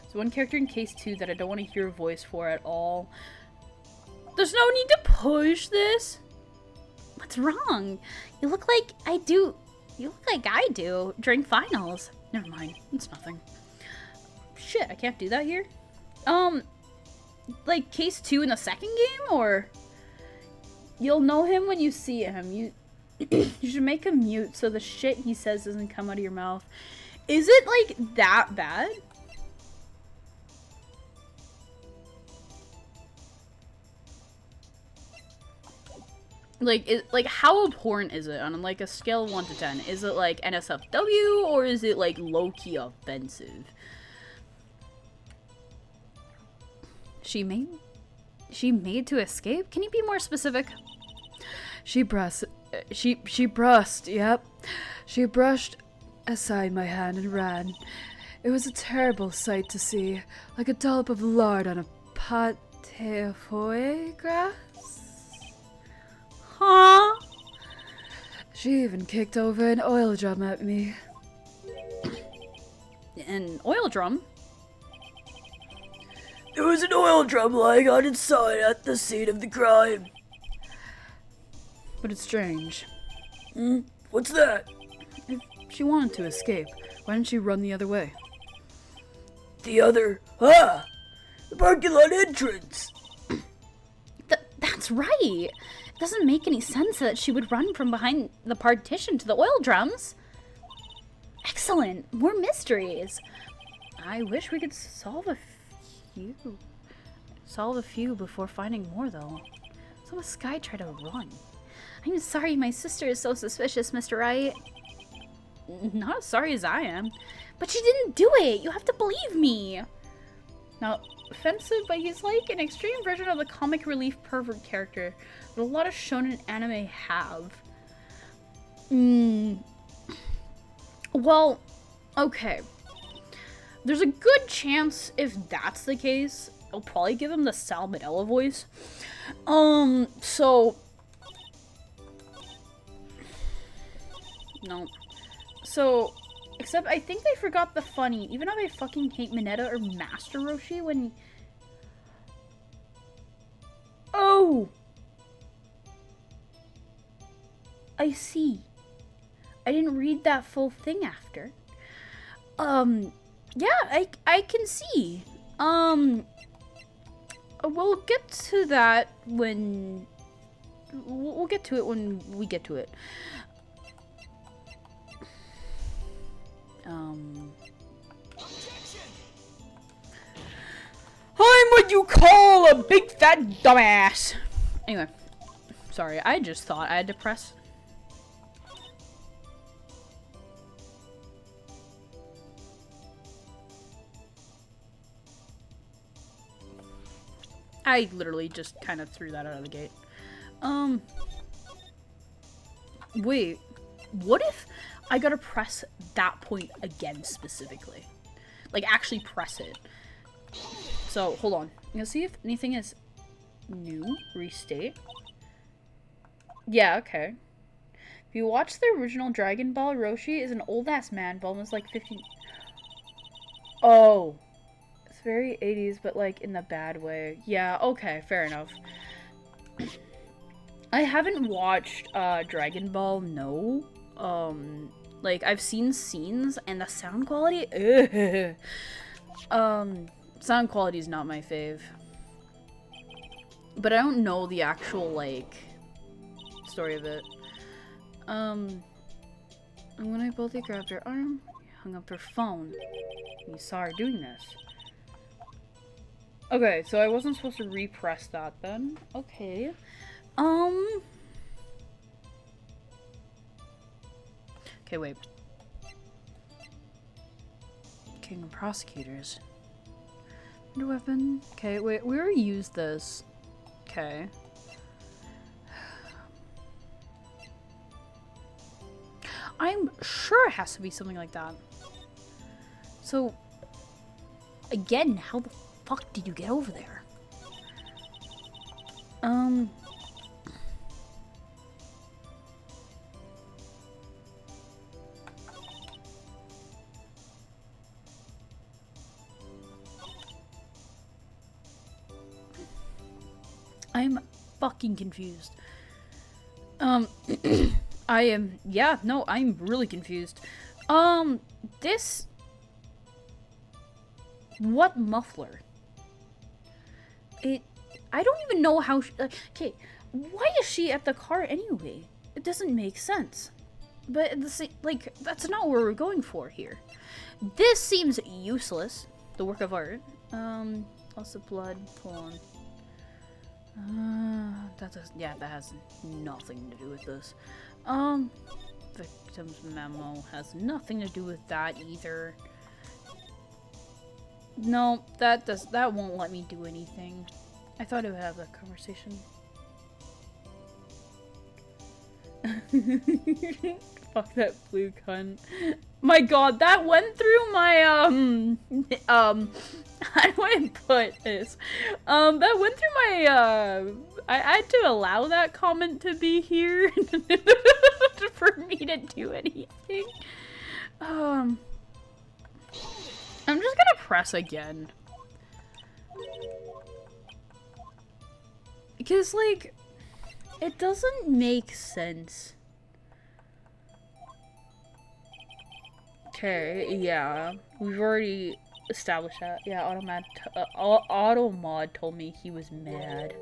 There's one character in case 2 that I don't want to hear a voice for at all. There's no need to push this. What's wrong? You look like I do. You look like I do during finals. Never mind. It's nothing. Shit, I can't do that here? Like case 2 in the second game, or? You'll know him when you see him. You should make him mute so the shit he says doesn't come out of your mouth. Is it, like, that bad? Like, how abhorrent is it on, like, a scale of 1 to 10? Is it, like, NSFW, or is it, like, low-key offensive? She made to escape? Can you be more specific? She brushed, yep. She brushed aside my hand and ran. It was a terrible sight to see, like a dollop of lard on a pate foie grass. Huh? She even kicked over an oil drum at me. An oil drum? There was an oil drum lying on its side at the scene of the crime. But it's strange. What's that? If she wanted to escape, why didn't she run the other way? The other... Ah! The parking lot entrance! That's right. It doesn't make any sense that she would run from behind the partition to the oil drums. Excellent. More mysteries. I wish we could solve a few before finding more, though. So this guy tried to run. I'm sorry my sister is so suspicious, Mr. Wright. Not as sorry as I am. But she didn't do it. You have to believe me. Now, offensive, but he's like an extreme version of the comic relief pervert character that a lot of shonen anime have. Well, okay. There's a good chance if that's the case, I'll probably give him the Salmonella voice. So... No. So... Except I think they forgot the funny. Even though I fucking hate Mineta or Master Roshi when... Oh! I see. I didn't read that full thing after. Yeah, I can see. We'll get to that when... We'll get to it when we get to it. I'm what you call a big fat dumbass. Anyway, sorry, I just thought I had to press. I literally just kind of threw that out of the gate. Wait, what if I gotta press that point again specifically? Like, actually press it. So, hold on. I'm gonna see if anything is new. Restate. Yeah, okay. If you watch the original Dragon Ball, Roshi is an old-ass man, but almost like 50... Oh. It's very 80s, but like in the bad way. Yeah, okay, fair enough. I haven't watched Dragon Ball, no. Like, I've seen scenes, and the sound quality, sound quality is not my fave. But I don't know the actual, like, story of it. And when I boldly grabbed her arm, hung up her phone. You saw her doing this. Okay, so I wasn't supposed to repress that then. Okay. Okay, wait. King of Prosecutors. Wonder weapon. Okay, wait, we already used this. Okay. I'm sure it has to be something like that. So, again, how the fuck did you get over there? I'm fucking confused. I am, yeah, no, I'm really confused. This... What muffler? I don't even know how she, okay, why is she at the car anyway? It doesn't make sense. But, like, that's not what we're going for here. This seems useless. The work of art. Also blood, porn. That does, yeah, that has nothing to do with this. Victim's memo has nothing to do with that either. No, that won't let me do anything. I thought it would have that conversation. Fuck that blue cunt. My god, that went through my, how do I put this? That went through my, I had to allow that comment to be here for me to do anything. I'm just gonna press again. Because, like, it doesn't make sense. Okay, yeah. We've already established that. Yeah, Automod told me he was mad.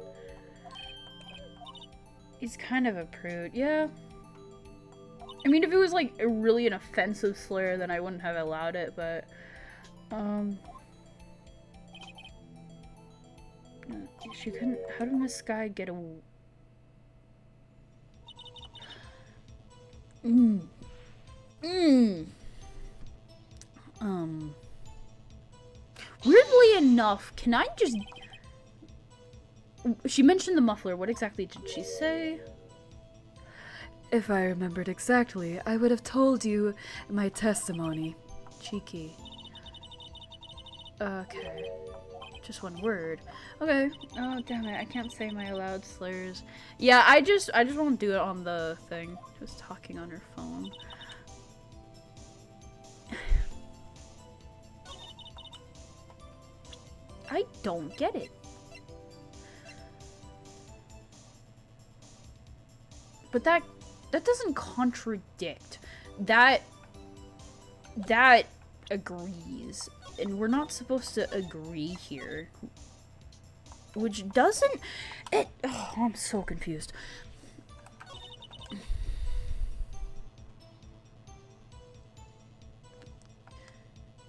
He's kind of a prude. Yeah. I mean, if it was, like, really an offensive slur, then I wouldn't have allowed it, but... She couldn't... How did Miss Sky get a... Weirdly enough, can I just... She mentioned the muffler. What exactly did she say? If I remembered exactly, I would have told you in my testimony. Cheeky. Okay. Just one word. Okay. Oh, damn it. I can't say my allowed slurs. Yeah, I just won't do it on the thing. Just talking on her phone. I don't get it. But that doesn't contradict. That agrees. And we're not supposed to agree here. Which doesn't... Oh, I'm so confused.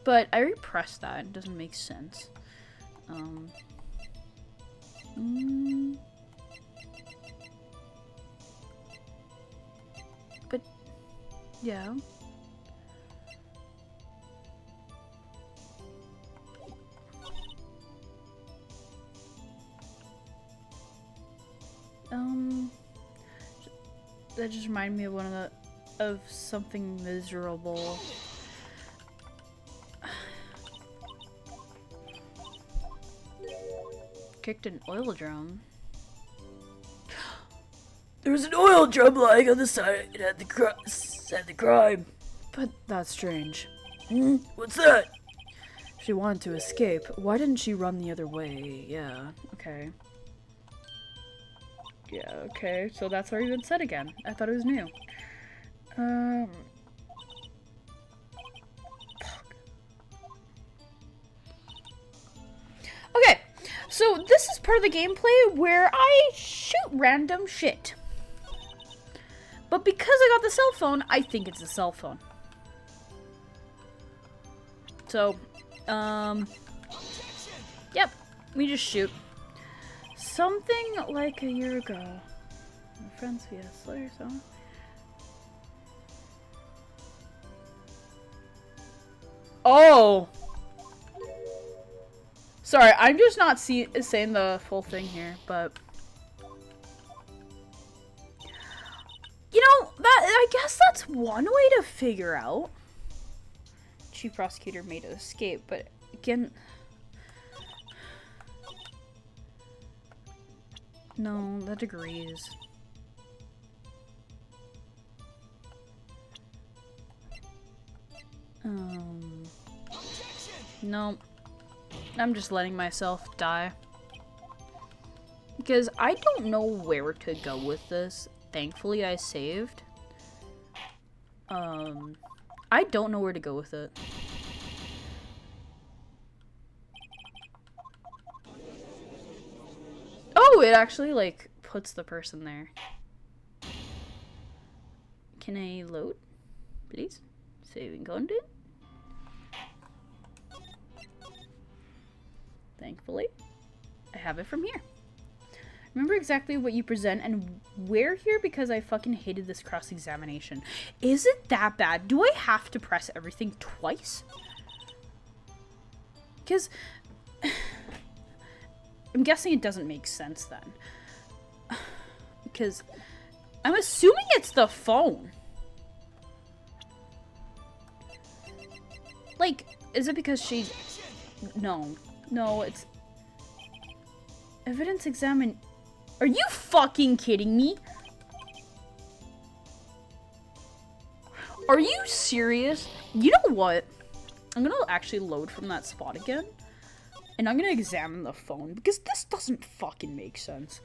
But I repressed that. It doesn't make sense. But, yeah. That just reminded me of of something miserable. Kicked an oil drum. There was an oil drum lying on the side at the crime. But that's strange. What's that? She wanted to escape. Why didn't she run the other way? Yeah, okay. Yeah, okay, so that's already been said again. I thought it was new. Okay, so this is part of the gameplay where I shoot random shit. But because I got the cell phone, I think it's a cell phone. So, yep, we just shoot. Something like a year ago. My friends via Slayer song. Oh! Sorry, I'm just not saying the full thing here, but... You know, I guess that's one way to figure out. Chief Prosecutor made an escape, but again... No, that agrees. No. I'm just letting myself die. Because I don't know where to go with this. Thankfully, I saved. I don't know where to go with it. Oh, it actually, like, puts the person there. Can I load? Please? Saving content? Thankfully, I have it from here. Remember exactly what you present and where here because I fucking hated this cross-examination. Is it that bad? Do I have to press everything twice? Because... I'm guessing it doesn't make sense then. Because I'm assuming it's the phone. Like, is it because she... No. No, it's... Evidence examine... Are you fucking kidding me? Are you serious? You know what? I'm gonna actually load from that spot again. And I'm gonna examine the phone because this doesn't fucking make sense.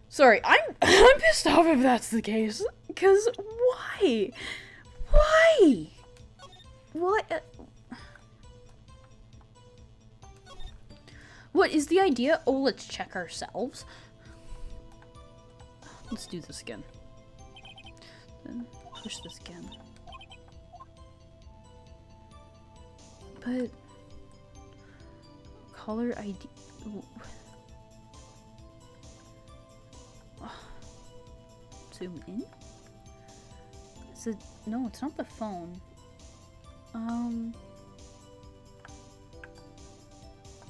Sorry, I'm pissed off if that's the case. Because why? Why? What? What is the idea? Oh, let's check ourselves. Let's do this again. Then push this again. But caller ID. Zoom in? Is it? No, it's not the phone.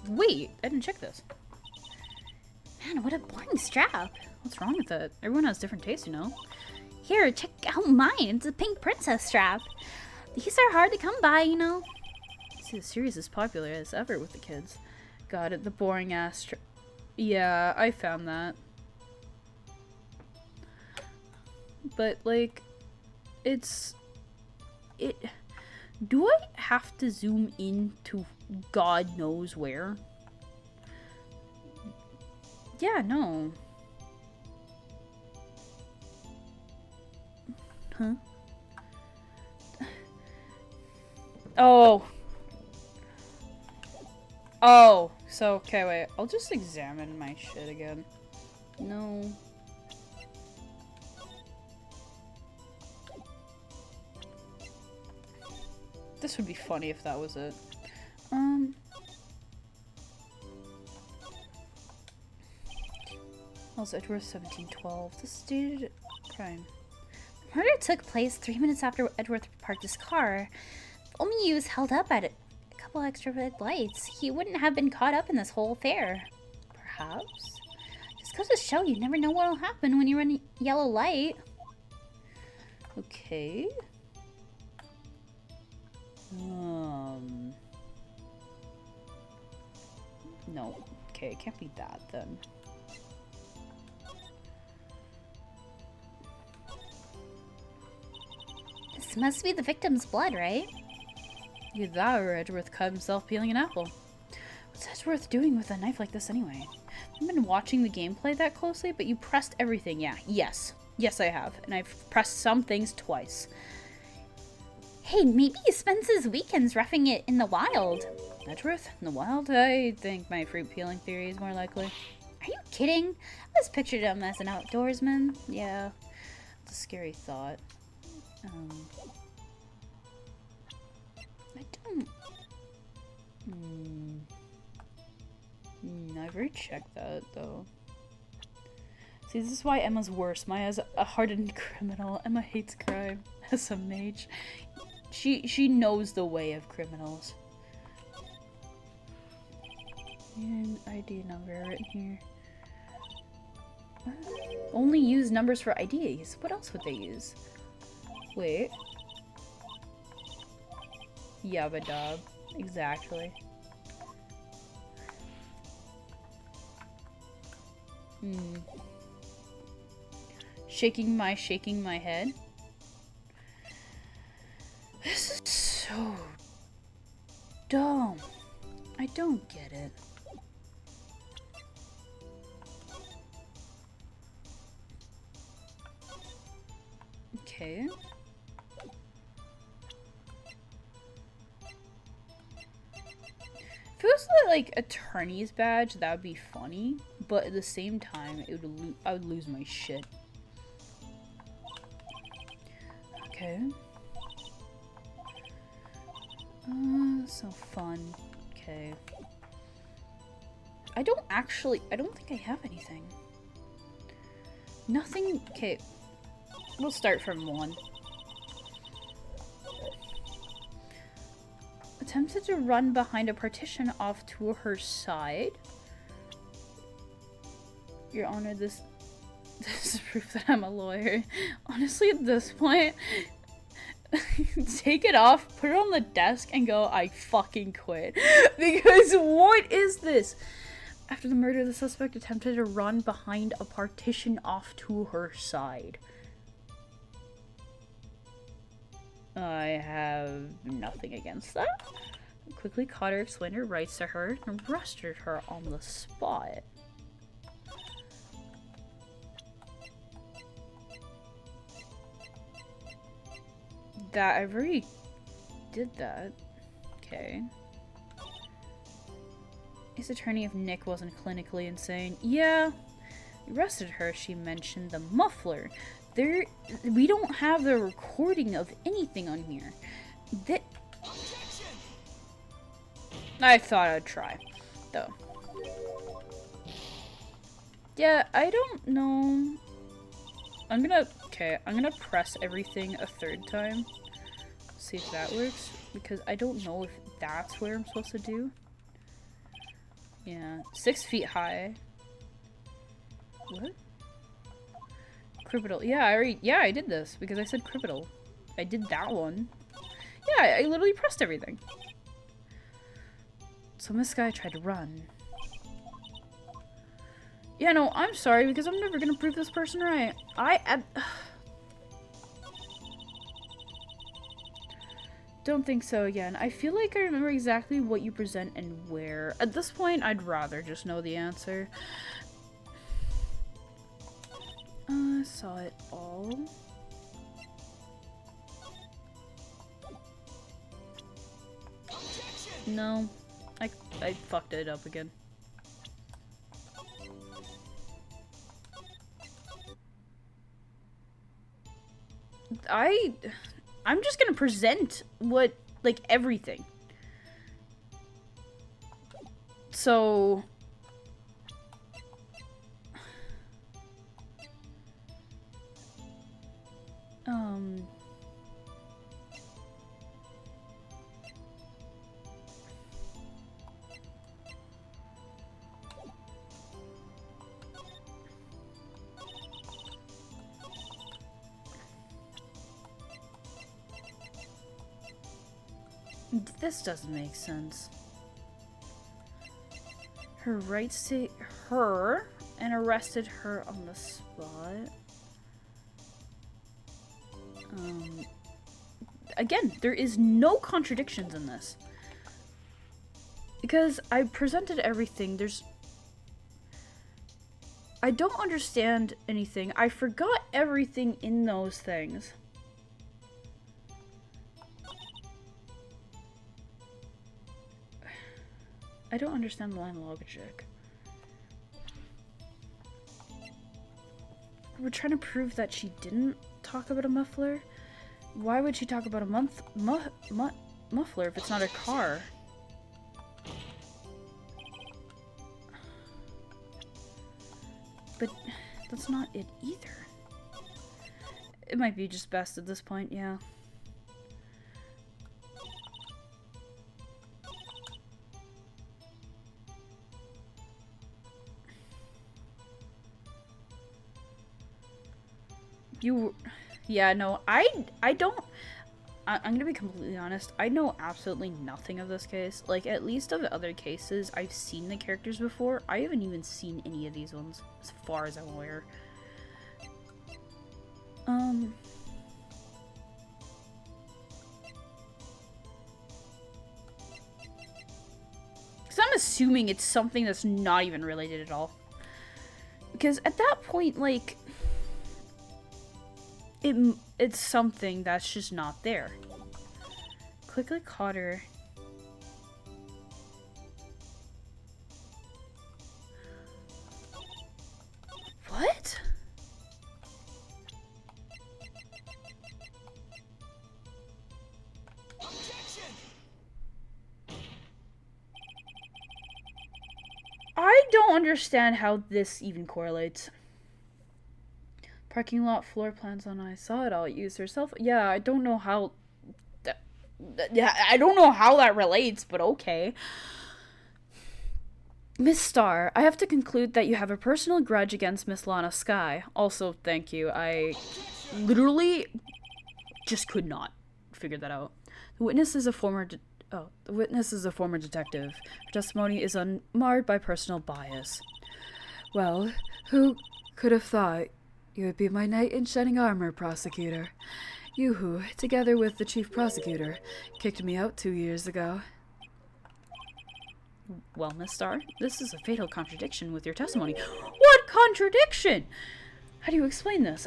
Wait, I didn't check this. Man, what a boring strap. What's wrong with it? Everyone has different tastes, you know? Here, check out mine. It's a pink princess strap. These are hard to come by, you know. See, the series is popular as ever with the kids. Got it, the boring ass yeah, I found that. But, like, do I have to zoom in to God knows where? Yeah, no. Huh? Oh. Oh. So, okay, wait. I'll just examine my shit again. No. This would be funny if that was it. Also, Edward 1712. This is dated crime. The murder took place 3 minutes after Edworth parked his car. If only he was held up at a couple extra red lights, he wouldn't have been caught up in this whole affair. Perhaps. Just goes to show you never know what'll happen when you run a yellow light. Okay. No. Okay, it can't be that then. This must be the victim's blood, right? Either that or Edgeworth cut himself peeling an apple. What's Edgeworth doing with a knife like this anyway? haven't been watching the gameplay that closely, but you pressed everything. Yeah, yes. Yes, I have. And I've pressed some things twice. Hey, maybe he spends his weekends roughing it in the wild. That truth? In the wild? I think my fruit peeling theory is more likely. Are you kidding? I just pictured him as an outdoorsman. Yeah. It's a scary thought. I don't... I've rechecked that, though. See, this is why Emma's worse. Maya's a hardened criminal. Emma hates crime as a mage. She knows the way of criminals. And ID number right here. Only use numbers for IDs. What else would they use? Wait. Yabba dab. Exactly. Shaking my head. This is so dumb. I don't get it. Okay. If it was like attorney's badge, that would be funny, but at the same time, I would lose my shit. Okay. So fun. Okay. I don't think I have anything. Nothing. Okay. We'll start from 1. Attempted to run behind a partition off to her side. Your Honor, this is proof that I'm a lawyer. Honestly, at this point, take it off, put it on the desk, and go, I fucking quit. Because what is this? After the murder, the suspect attempted to run behind a partition off to her side. I have nothing against that. I quickly caught her, explained her rights to her, and arrested her on the spot. That I already did that. Okay. His attorney if Nick wasn't clinically insane. Yeah. Arrested her, she mentioned the muffler. We don't have the recording of anything on here. I thought I'd try, though. Yeah, I don't know. I'm gonna press everything a 3rd time. See if that works, because I don't know if that's where I'm supposed to do. Yeah, 6 feet high. What? Criminal. Yeah, I did this because I said criminal. I did that one. Yeah, I literally pressed everything. So this guy tried to run. Yeah, no, I'm sorry because I'm never gonna prove this person right. Don't think so again. I feel like I remember exactly what you present and where. At this point, I'd rather just know the answer. I saw it all. No. I fucked it up again. I'm just gonna present what, like, everything. So... This doesn't make sense. Her rights to her and arrested her on the spot. Again, there is no contradictions in this. Because I presented everything. I don't understand anything. I forgot everything in those things. I don't understand the line of logic. We're trying to prove that she didn't talk about a muffler. Why would she talk about a muffler if it's not a car? But that's not it either. It might be just best at this point, yeah. Yeah, no, I'm gonna be completely honest. I know absolutely nothing of this case. Like, at least of other cases, I've seen the characters before. I haven't even seen any of these ones, as far as I'm aware. Because I'm assuming it's something that's not even related at all. Because at that point, like, it's something that's just not there. Quickly caught her. What? I don't understand how this even correlates. Parking lot floor plans on I saw it all. Use herself. Yeah, I don't know how. Yeah, I don't know how that relates, but okay. Miss Starr, I have to conclude that you have a personal grudge against Miss Lana Skye. Also, thank you. I literally just could not figure that out. The witness is a former detective. Her testimony is unmarred by personal bias. Well, who could have thought you would be my knight in shining armor, Prosecutor? You who, together with the Chief Prosecutor, kicked me out 2 years ago. Well, Miss Starr, this is a fatal contradiction with your testimony. What contradiction? How do you explain this?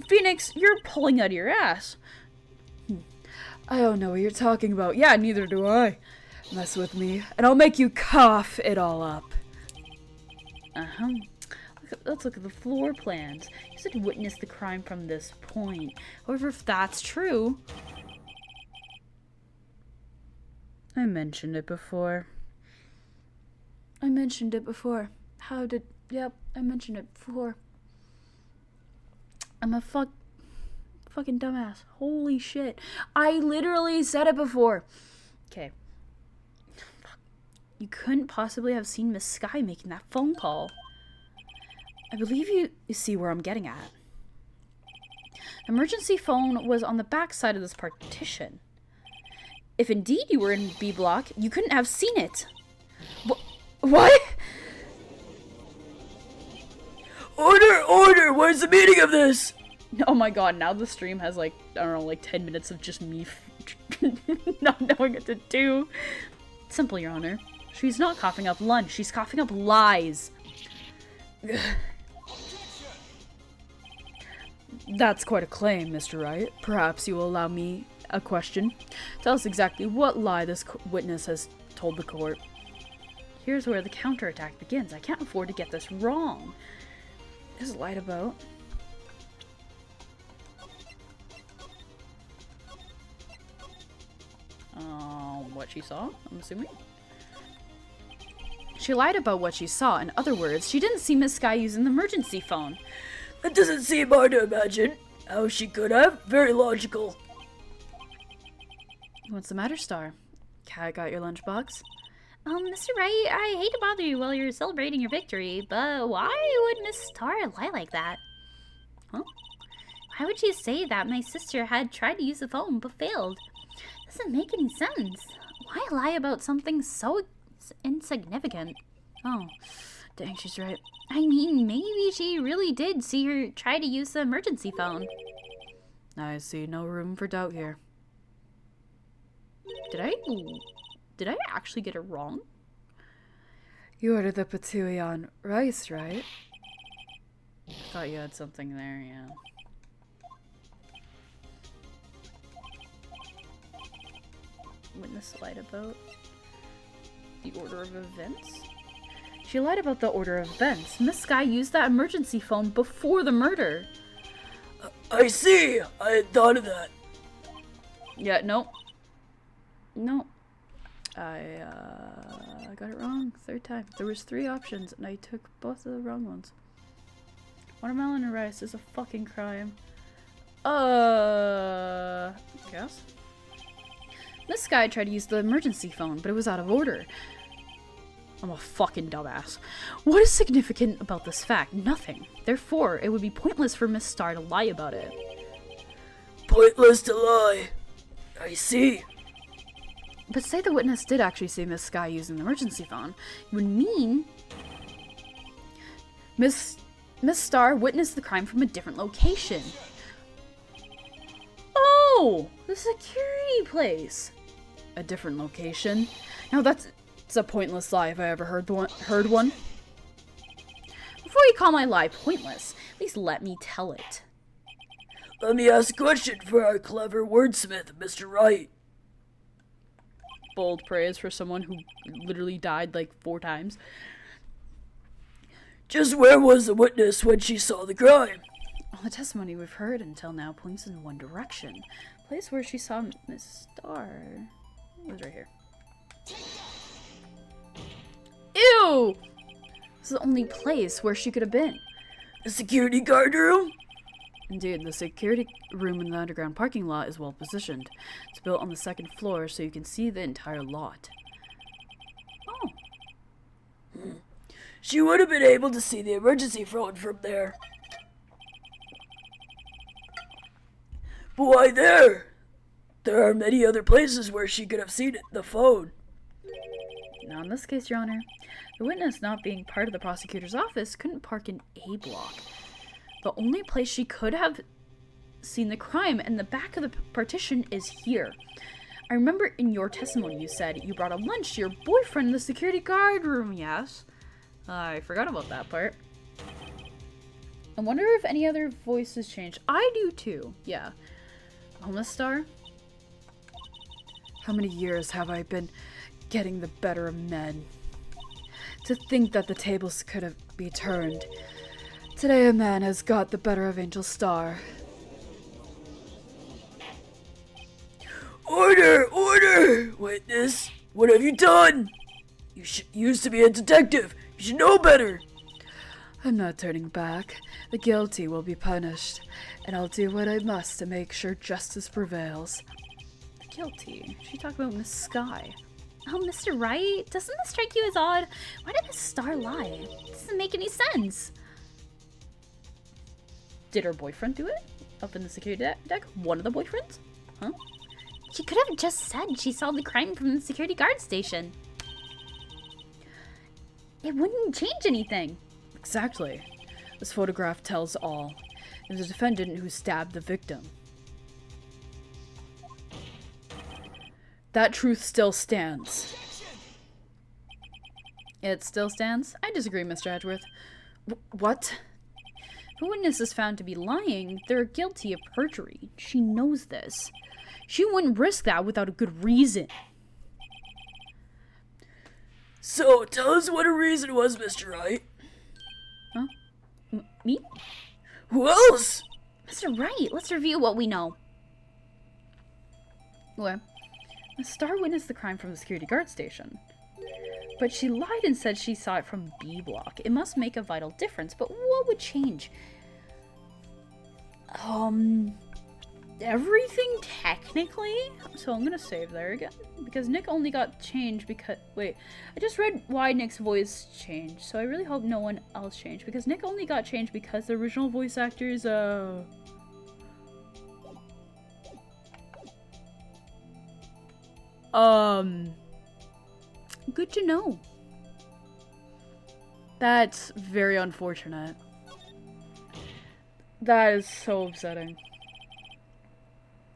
Phoenix, you're pulling out of your ass. I don't know what you're talking about. Yeah, neither do I. Mess with me, and I'll make you cough it all up. Uh-huh. Let's look at the floor plans. You said witness the crime from this point. However, if that's true... I mentioned it before. How did... Yep, I mentioned it before. I'm a fucking dumbass. Holy shit. I literally said it before. Okay. You couldn't possibly have seen Miss Skye making that phone call. I believe you see where I'm getting at. Emergency phone was on the back side of this partition. If indeed you were in B block, you couldn't have seen it. What? Order! What is the meaning of this? Oh my god, now the stream has like, I don't know, like 10 minutes of just me not knowing what to do. Simple, Your Honor. She's not coughing up lunch, she's coughing up lies. That's quite a claim, Mr. Wright. Perhaps you will allow me a question. Tell us exactly what lie this witness has told the court. Here's where the counterattack begins. I can't afford to get this wrong. Is lied about? What she saw, I'm assuming? She lied about what she saw. In other words, she didn't see Miss Skye using the emergency phone. That doesn't seem hard to imagine. How she could have? Very logical. What's the matter, Star? Cat got your lunchbox? Mr. Wright, I hate to bother you while you're celebrating your victory, but why would Miss Starr lie like that? Huh? Why would she say that my sister had tried to use the phone but failed? Doesn't make any sense. Why lie about something so insignificant? Oh, dang, she's right. I mean, maybe she really did see her try to use the emergency phone. I see no room for doubt here. Did I actually get it wrong? You ordered the patooey on rice, right? I thought you had something there, yeah. Witness lied about the order of events? She lied about the order of events. Miss Sky used that emergency phone before the murder. I see. I had thought of that. Yeah, no. No. I got it wrong. Third time. There was 3 options, and I took both of the wrong ones. Watermelon and rice is a fucking crime. Guess? This guy tried to use the emergency phone, but it was out of order. I'm a fucking dumbass. What is significant about this fact? Nothing. Therefore, it would be pointless for Miss Starr to lie about it. Pointless to lie. I see. But say the witness did actually see Miss Sky using the emergency phone, it would mean Miss Starr witnessed the crime from a different location. Oh! The security place! A different location? Now that's a pointless lie if I ever heard one. Before you call my lie pointless, at least let me tell it. Let me ask a question for our clever wordsmith, Mr. Wright. Bold praise for someone who literally died like 4 times. Just where was the witness when she saw the crime? All the testimony we've heard until now points in one direction. The place where she saw Miss Starr was right here. Ew! This is the only place where she could have been. The security guard room? Indeed, the security room in the underground parking lot is well positioned. It's built on the 2nd floor so you can see the entire lot. Oh. She would have been able to see the emergency phone from there. But why there? There are many other places where she could have seen the phone. Now, in this case, Your Honor, the witness, not being part of the prosecutor's office, couldn't park in A block. The only place she could have seen the crime in the back of the partition is here. I remember in your testimony you said you brought a lunch to your boyfriend in the security guard room, yes? I forgot about that part. I wonder if any other voices changed. I do too, yeah. Miss Starr? How many years have I been getting the better of men? To think that the tables could have be turned. Today a man has got the better of Angel Starr. Order! Order! Witness, what have you done? You used to be a detective. You should know better. I'm not turning back. The guilty will be punished, and I'll do what I must to make sure justice prevails. Guilty? She talked about Miss Sky. Oh, Mr. Wright, doesn't this strike you as odd? Why did Miss Starr lie? It doesn't make any sense. Did her boyfriend do it? Up in the security deck? One of the boyfriends? Huh? She could have just said she saw the crime from the security guard station. It wouldn't change anything. Exactly. This photograph tells all. It was the defendant who stabbed the victim. That truth still stands. It still stands? I disagree, Mr. Edgeworth. What? If a witness is found to be lying, they're guilty of perjury. She knows this. She wouldn't risk that without a good reason. So, tell us what her reason was, Mr. Wright. Huh? Me? Who else? Mr. Wright, let's review what we know. Well, Miss Starr witnessed the crime from the security guard station. But she lied and said she saw it from B block. It must make a vital difference, but what would change? Everything technically? So I'm gonna save there again. Because Nick only got changed because... Wait, I just read why Nick's voice changed. So I really hope no one else changed. Because Nick only got changed because the original voice actors, good to know. That's very unfortunate. That is so upsetting.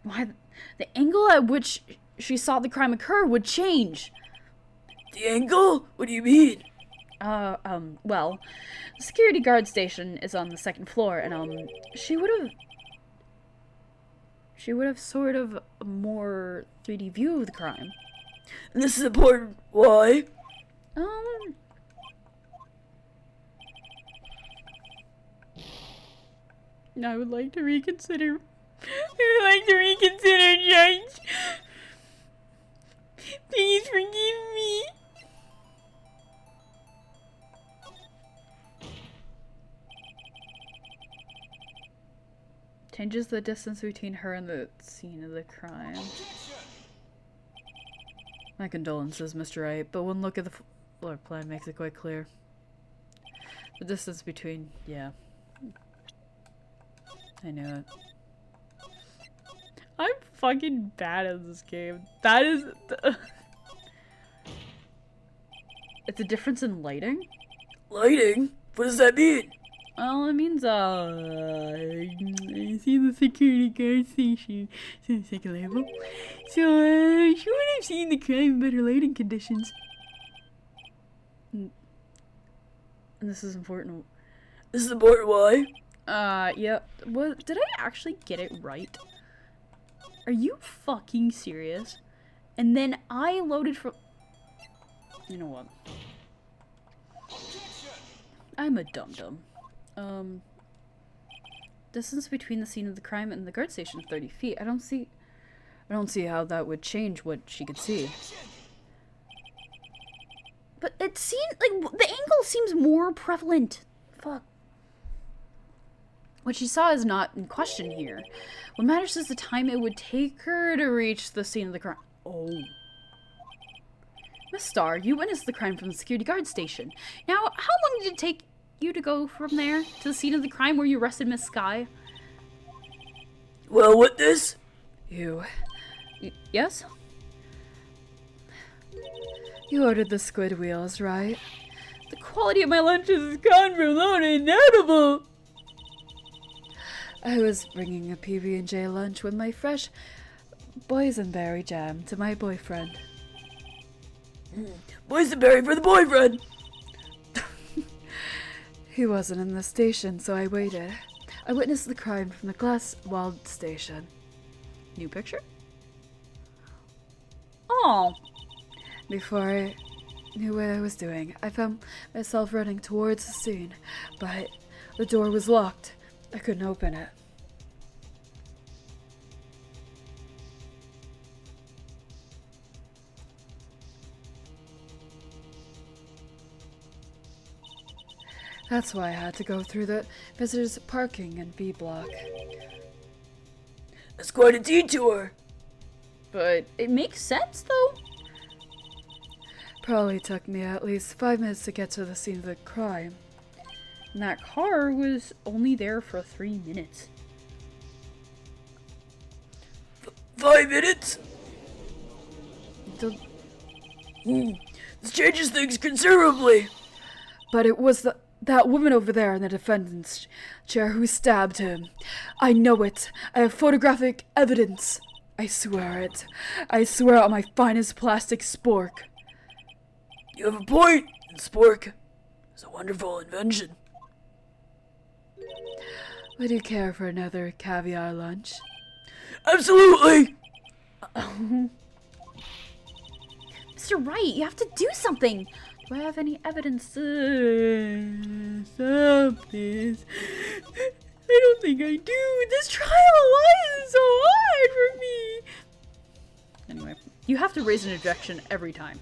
Why? The angle at which she saw the crime occur would change. The angle? What do you mean? Well, the security guard station is on the second floor, and, she would have sort of a more 3D view of the crime. And this is important. Why? I would like to reconsider. Judge. Please forgive me. Changes the distance between her and the scene of the crime. My condolences, Mr. Wright, but one look at the floor plan makes it quite clear. The distance between... yeah. I knew it. I'm fucking bad at this game. That is... It's a difference in lighting? Lighting? What does that mean? Well, it means, I see the security guard station. It's in the second level. So, she would have seen the crime in better lighting conditions. And this is important. This is important. Why? Yeah. What, did I actually get it right? Are you fucking serious? And then I loaded from... You know what? I'm a dum-dum. Distance between the scene of the crime and the guard station, 30 feet. I don't see how that would change what she could see. But it seemed like the angle seems more prevalent. Fuck. What she saw is not in question here. What matters is the time it would take her to reach the scene of the crime. Oh. Miss Starr, you witnessed the crime from the security guard station. Now, how long did it take you to go from there to the scene of the crime where you arrested Miss Skye? Well, what this? Yes? You ordered the squid wheels, right? The quality of my lunches has gone from low to inedible. I was bringing a PB&J lunch with my fresh boysenberry jam to my boyfriend. Boysenberry for the boyfriend! He wasn't in the station, so I waited. I witnessed the crime from the glass-walled station. New picture? Oh. Before I knew what I was doing, I found myself running towards the scene, but the door was locked. I couldn't open it. That's why I had to go through the visitors' parking in B block. That's quite a detour. But it makes sense, though. Probably took me at least 5 minutes to get to the scene of the crime. And that car was only there for 3 minutes. 5 minutes? The- This changes things considerably. But it was that woman over there in the defendant's chair who stabbed him. I know it. I have photographic evidence. I swear it. I swear on my finest plastic spork. You have a point. Spork is a wonderful invention. Would you care for another caviar lunch? Absolutely! Mr. Wright, you have to do something. Do I have any evidence to stop this? I don't think I do. This trial was so hard for me. Anyway, you have to raise an objection every time.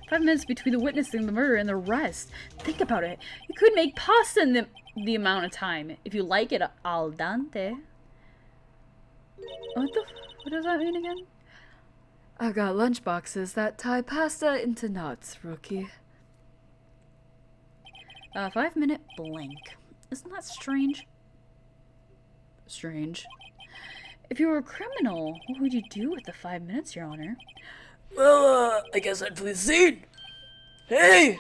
5 minutes between the witnessing the murder and the arrest. Think about it. You could make pasta in the amount of time. If you like it al dente. What does that mean again? I got lunch boxes that tie pasta into knots, rookie. 5 minute blank. Isn't that strange? Strange. If you were a criminal, what would you do with the 5 minutes, Your Honor? Well, I guess I'd flee the scene. Hey!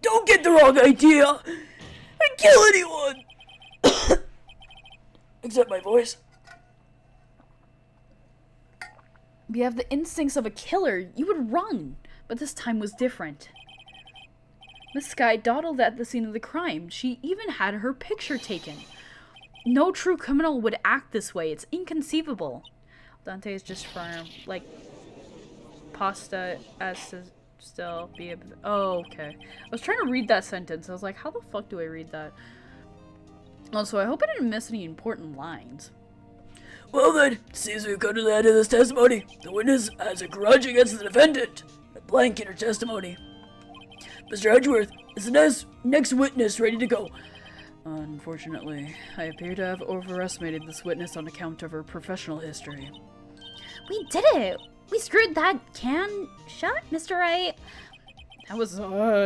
Don't get the wrong idea! I'd kill anyone! Except my voice. You have the instincts of a killer. You would run. but this time was different. Miss Sky dawdled at the scene of the crime. She even had her picture taken. No true criminal would act this way. It's inconceivable. Dante is just firm. Like, pasta as to still be a... Oh, okay. I was trying to read that sentence. I was like, how the fuck do I read that? Also, I hope I didn't miss any important lines. Well then, seems we've come to the end of this testimony. The witness has a grudge against the defendant. A blank in her testimony. Mr. Edgeworth, is the next witness ready to go? Unfortunately, I appear to have overestimated this witness on account of her professional history. We did it! We screwed that can shut, Mr. Wright. That was,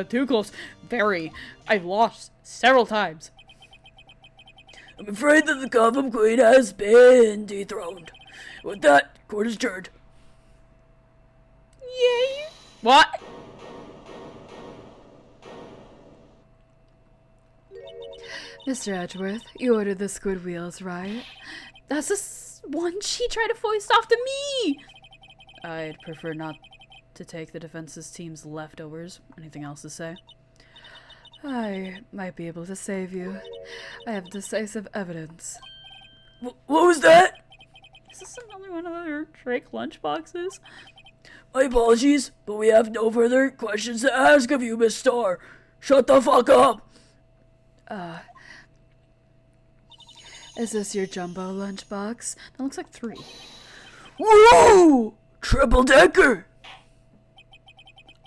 too close. Very. I've lost several times. I'm afraid that the Gotham Queen has been dethroned. With that, court is adjourned. Yay! What? Mr. Edgeworth, you ordered the squid wheels, right? That's the one she tried to foist off to me! I'd prefer not to take the defense's team's leftovers. Anything else to say? I might be able to save you. I have decisive evidence. What was that? Is this another one of their Drake lunchboxes? My apologies, but we have no further questions to ask of you, Miss Starr. Shut the fuck up! Is this your jumbo lunchbox? That looks like 3. Whoa! Triple decker!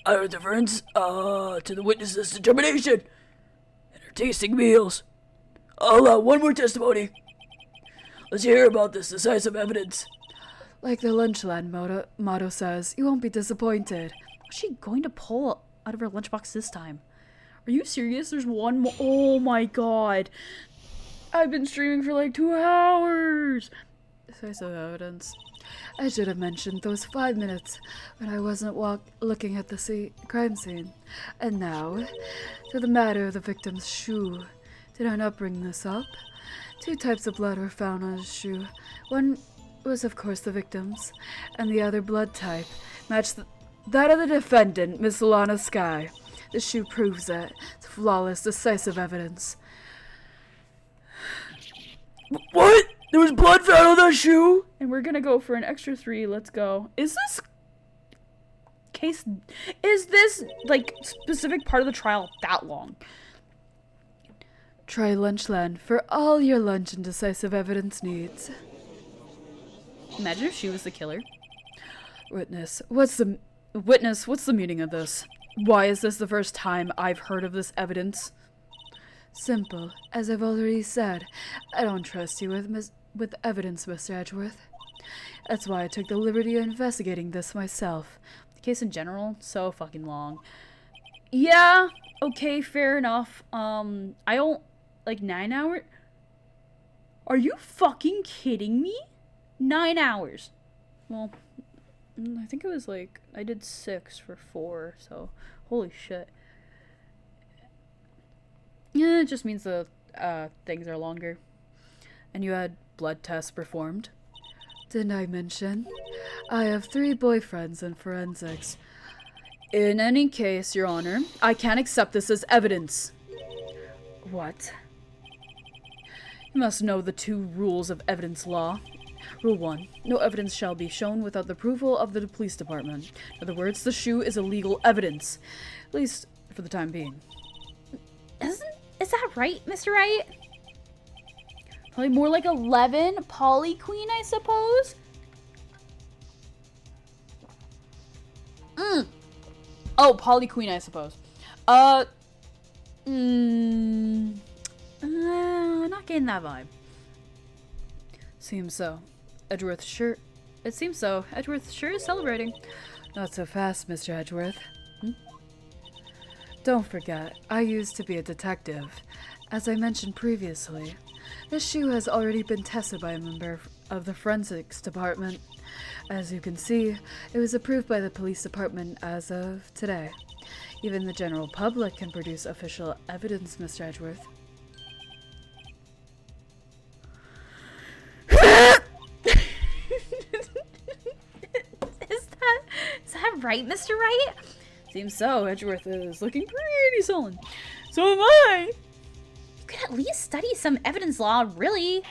I would deference, to the witness's determination and her tasting meals. I'll allow one more testimony. Let's hear about this decisive evidence. Like the Lunchland motto says, you won't be disappointed. What's she going to pull out of her lunchbox this time? Are you serious? There's one more. Oh my god. I've been streaming for like 2 hours. Decisive evidence. I should have mentioned those 5 minutes when I wasn't looking at the crime scene. And now, to the matter of the victim's shoe. Did I not bring this up? 2 types of blood were found on his shoe. One was, of course, the victim's, and the other blood type matched that of the defendant, Miss Lana Sky. The shoe proves that. It's flawless, decisive evidence. What? There was blood found on that shoe? And we're gonna go for an extra 3. Let's go. Is this, like, specific part of the trial that long? Try Lunchland for all your lunch and decisive evidence needs. Imagine if she was the killer. Witness, what's the meaning of this? Why is this the first time I've heard of this evidence? Simple. As I've already said, I don't trust you with evidence, Mr. Edgeworth. That's why I took the liberty of investigating this myself. The case in general, so fucking long. Yeah, okay, fair enough. I don't, like, 9 hours? Are you fucking kidding me? 9 hours. Well, I think it was like, I did 6 for 4, so holy shit. Yeah, it just means the things are longer. And you had blood tests performed? Didn't I mention? I have 3 boyfriends in forensics. In any case, Your Honor, I can't accept this as evidence. What? You must know the 2 rules of evidence law. Rule 1. No evidence shall be shown without the approval of the police department. In other words, the shoe is illegal evidence. At least, for the time being. Is that right, Mr. Wright? Probably more like 11. Polly Queen, I suppose? Oh, Polly Queen, I suppose. Not getting that vibe. Seems so. Edgeworth sure. It seems so. Edgeworth sure is celebrating. Not so fast, Mr. Edgeworth. Don't forget, I used to be a detective. As I mentioned previously, this shoe has already been tested by a member of the forensics department. As you can see, it was approved by the police department as of today. Even the general public can produce official evidence, Mr. Edgeworth. Is that right, Mr. Wright? Seems so. Edgeworth is looking pretty sullen. So am I. You could at least study some evidence law, really.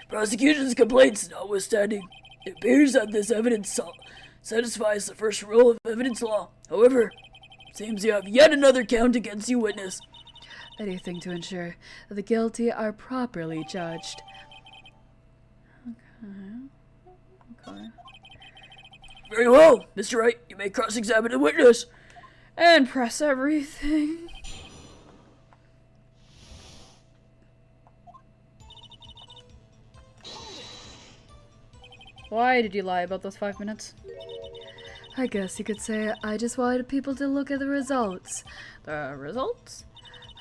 Prosecution's complaints notwithstanding, it appears that this evidence satisfies the first rule of evidence law. However, it seems you have yet another count against you, witness. Anything to ensure that the guilty are properly judged. Okay. Very well, Mr. Wright, you may cross-examine the witness. And press everything. Why did you lie about those 5 minutes? I guess you could say I just wanted people to look at the results. The results?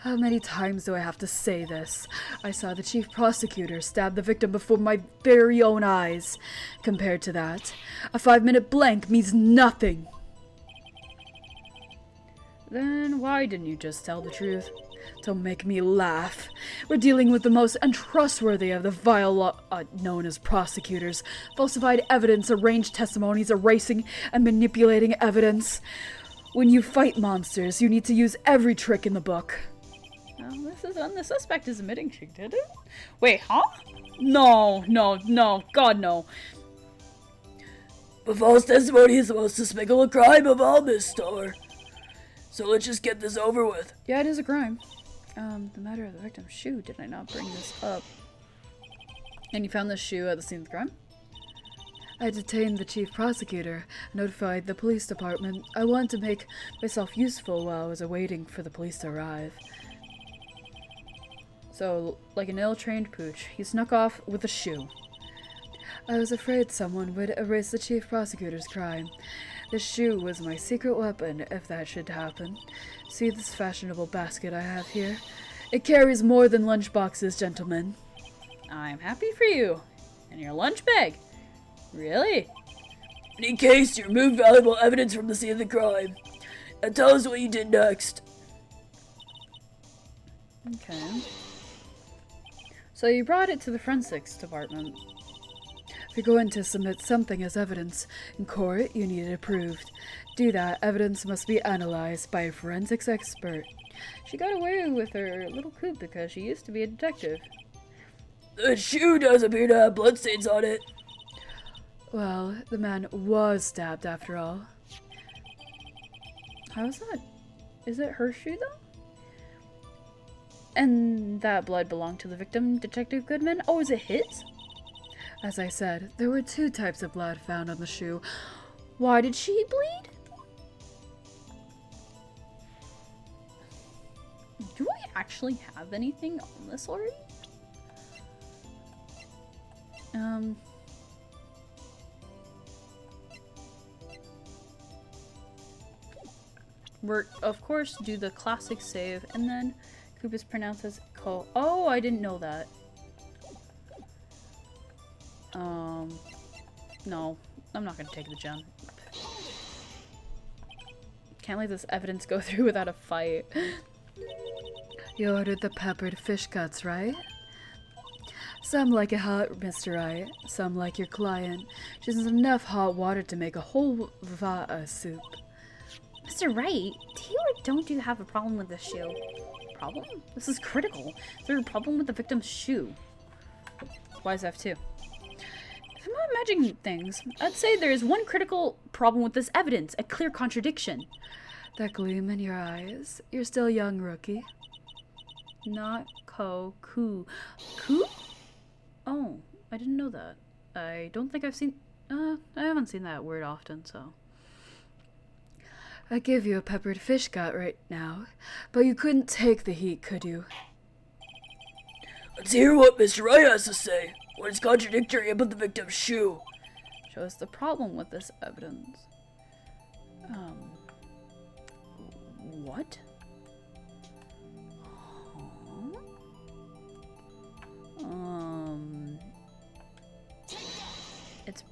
How many times do I have to say this? I saw the chief prosecutor stab the victim before my very own eyes. Compared to that, a 5-minute blank means nothing. Then why didn't you just tell the truth? Don't make me laugh. We're dealing with the most untrustworthy of the vile known as prosecutors. Falsified evidence, arranged testimonies, erasing and manipulating evidence. When you fight monsters, you need to use every trick in the book. Well, this is when the suspect is admitting she did it. Wait, huh? No, God no. But false testimony is the most despicable crime of all, Miss Starr. So let's just get this over with. Yeah, it is a crime. The matter of the victim's shoe. Did I not bring this up? And you found this shoe at the scene of the crime? I detained the chief prosecutor, notified the police department. I wanted to make myself useful while I was awaiting for the police to arrive. So, like an ill-trained pooch, he snuck off with a shoe. I was afraid someone would erase the chief prosecutor's crime. The shoe was my secret weapon, if that should happen. See this fashionable basket I have here? It carries more than lunch boxes, gentlemen. I'm happy for you. And your lunch bag. Really? In any case, you removed valuable evidence from the scene of the crime. Now tell us what you did next. Okay. So you brought it to the forensics department. If you're going to submit something as evidence in court, you need it proved. Do that, evidence must be analyzed by a forensics expert. She got away with her little coup because she used to be a detective. The shoe does appear to have bloodstains on it. Well, the man was stabbed after all. How is that? Is it her shoe though? And that blood belonged to the victim, Detective Goodman? Oh, is it his? As I said, there were 2 types of blood found on the shoe. Why did she bleed? Do I actually have anything on this already? We're, of course, do the classic save, and then Coop is pronounced as Co. Oh, I didn't know that. No, I'm not gonna take the gem. Can't let this evidence go through without a fight. You ordered the peppered fish cuts, right? Some like it hot, Mr. Wright. Some like your client. She has enough hot water to make a whole vat of soup. Mr. Wright, do you or don't you have a problem with this shoe? Problem? This is critical. Is there a problem with the victim's shoe? Why is F2? If I'm not imagining things, I'd say there is one critical problem with this evidence, a clear contradiction. That gleam in your eyes. You're still young, rookie. Not Ko, Ku. Ku? Oh, I didn't know that. I don't think I've seen... I haven't seen that word often, so... I give you a peppered fish gut right now, but you couldn't take the heat, could you? Let's hear what Mr. Wright has to say. What is contradictory about the victim's shoe? Shows the problem with this evidence. What? Huh? It's...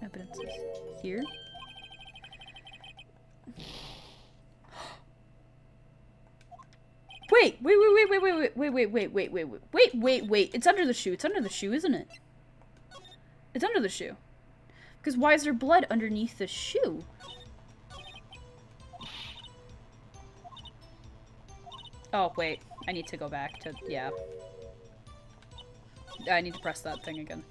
Evidence is here? Wait! It's under the shoe. It's under the shoe, isn't it? It's under the shoe. Because why is there blood underneath the shoe? Oh, wait. I need to go back to... yeah. I need to press that thing again.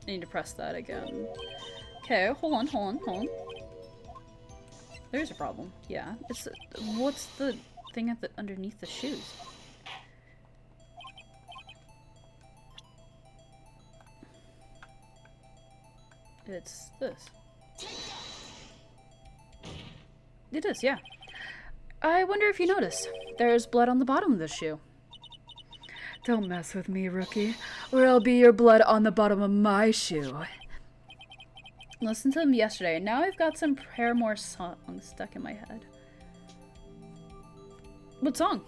I need to press that again. Okay, hold on. There's a problem. Yeah. It's... what's the thing at the underneath the shoes? It's this. It is, yeah. I wonder if you noticed. There's blood on the bottom of the shoe. Don't mess with me, rookie, or I'll be your blood on the bottom of my shoe. Listened to them yesterday, and now I've got some Paramore songs stuck in my head. What song?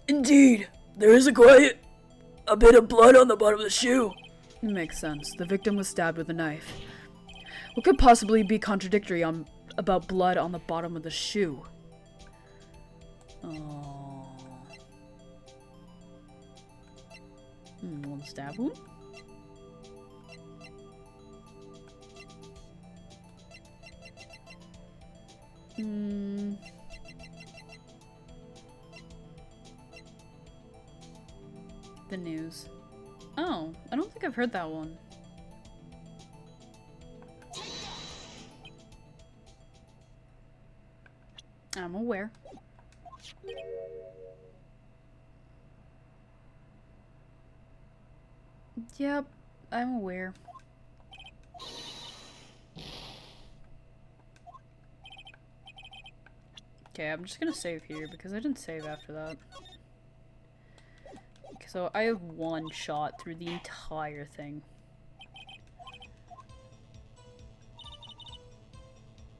Indeed, there is a bit of blood on the bottom of the shoe. Makes sense. The victim was stabbed with a knife. What could possibly be contradictory about blood on the bottom of the shoe? Oh. One stab wound? The news. Oh, I don't think I've heard that one. I'm aware. Yep, I'm aware. Okay, I'm just gonna save here because I didn't save after that. Okay, so I have one shot through the entire thing.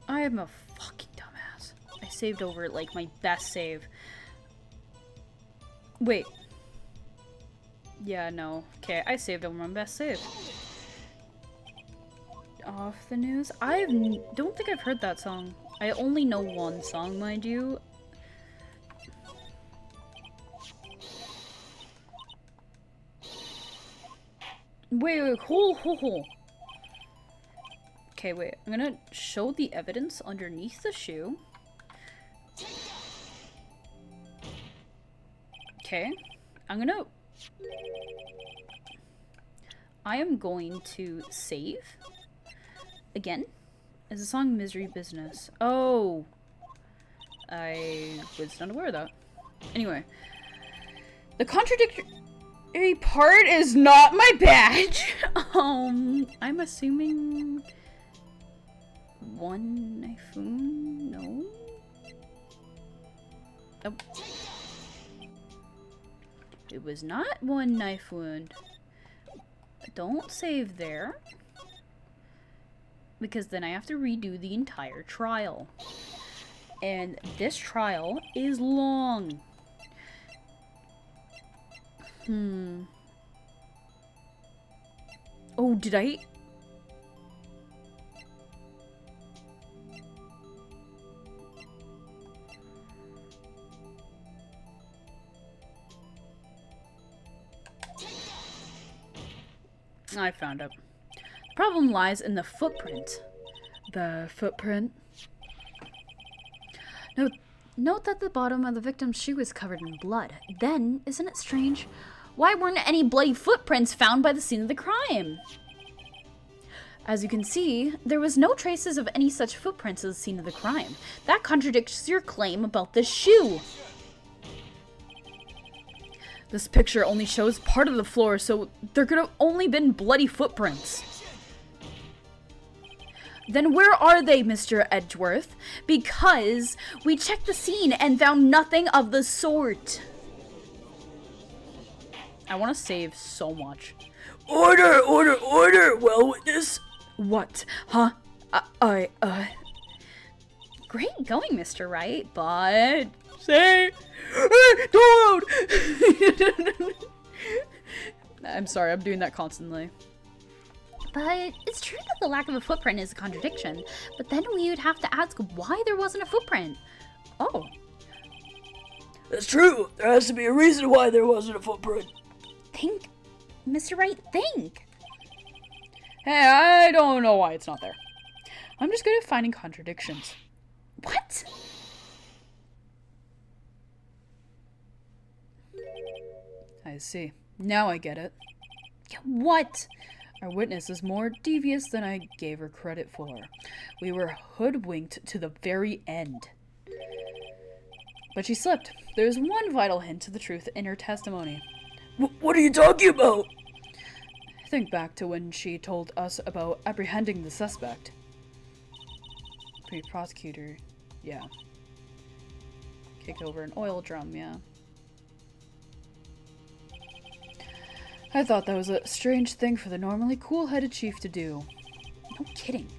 I am a fucking dumbass. I saved over, like, my best save. Wait. Yeah, no. Okay, I saved over my best save. Off the news? I don't think I've heard that song. I only know one song, mind you. Wait, hold. Okay, wait. I'm gonna show the evidence underneath the shoe. Okay. I am going to save. Again. Is the song Misery Business? Oh. I was not aware of that. Anyway. The contradictory part is not my badge. I'm assuming... one knife wound? No? Oh. It was not one knife wound. Don't save there. Because then I have to redo the entire trial. And this trial is long. Oh, did I... I found it. The problem lies in the footprint. The footprint? Note that the bottom of the victim's shoe is covered in blood. Then, isn't it strange? Why weren't any bloody footprints found by the scene of the crime? As you can see, there was no traces of any such footprints at the scene of the crime. That contradicts your claim about the shoe. This picture only shows part of the floor, so there could have only been bloody footprints. Then where are they, Mr. Edgeworth? Because we checked the scene and found nothing of the sort. I want to save so much. Order! Well, witness. What? Huh? Great going, Mr. Wright, but... Say... Don't! I'm sorry, I'm doing that constantly. But it's true that the lack of a footprint is a contradiction. But then we would have to ask why there wasn't a footprint. Oh. That's true. There has to be a reason why there wasn't a footprint. Think, Mr. Wright, think. Hey, I don't know why it's not there. I'm just good at finding contradictions. What? I see. Now I get it. What? Our witness is more devious than I gave her credit for. We were hoodwinked to the very end. But she slipped. There's one vital hint to the truth in her testimony. What are you talking about? Think back to when she told us about apprehending the suspect. Prosecutor, yeah. Kicked over an oil drum, yeah. I thought that was a strange thing for the normally cool-headed chief to do. No kidding.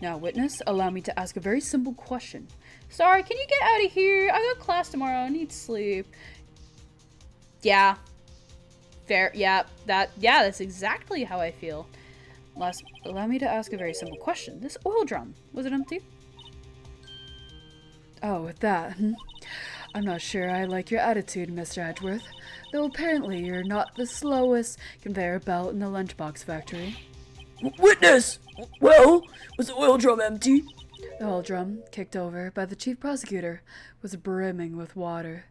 Now, witness, allow me to ask a very simple question. Sorry, can you get out of here? I got class tomorrow. I need sleep. Yeah. Fair. Yeah, that's exactly how I feel. Allow me to ask a very simple question. This oil drum, was it empty? Oh, that. I'm not sure I like your attitude, Mr. Edgeworth. Though apparently you're not the slowest conveyor belt in the lunchbox factory. Witness! Well, was the oil drum empty? The oil drum, kicked over by the chief prosecutor, was brimming with water.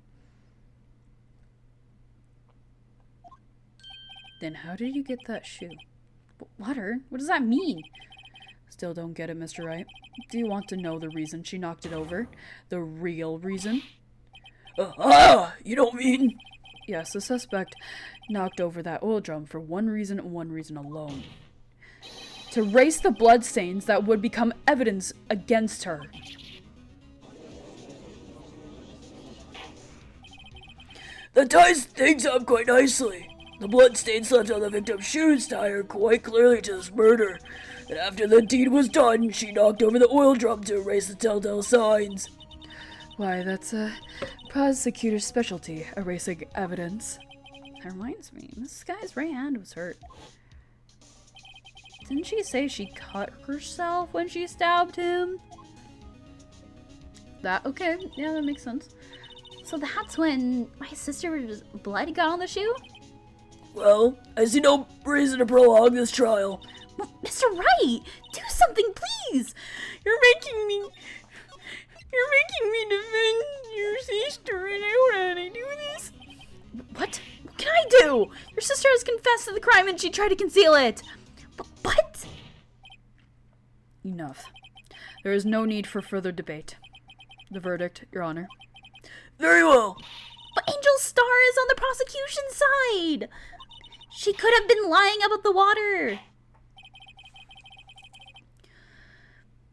Then how did you get that shoe? Water? What does that mean? Still don't get it, Mr. Wright. Do you want to know the reason she knocked it over? The real reason? You don't mean... Yes, the suspect knocked over that oil drum for one reason and one reason alone. To erase the bloodstains that would become evidence against her. That ties things up quite nicely. The bloodstains left on the victim's shoes tie her quite clearly to this murder. And after the deed was done, she knocked over the oil drum to erase the telltale signs. Why, that's a prosecutor's specialty, erasing evidence. That reminds me, this guy's right hand was hurt. Didn't she say she cut herself when she stabbed him? Okay, yeah, that makes sense. So that's when my sister's blood got on the shoe? Well, I see no reason to prolong this trial. Well, Mr. Wright, do something, please! You're making me defend your sister, and I don't know how to do this. What? What can I do? Your sister has confessed to the crime and she tried to conceal it. But Enough. There is no need for further debate. The verdict, Your Honor. Very well. But Angel Star is on the prosecution side. She could have been lying about the water.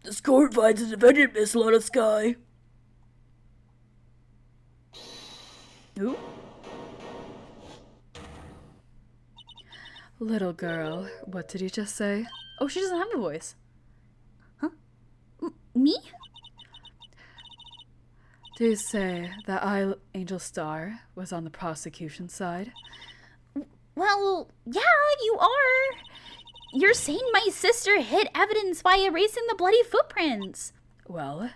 This court finds the defendant, Miss Lana Sky. Who? Little girl, what did you just say? Oh, she doesn't have a voice. Huh? Me? Do you say that I, Angel Star, was on the prosecution side? Well, yeah, you are. You're saying my sister hid evidence by erasing the bloody footprints. Well,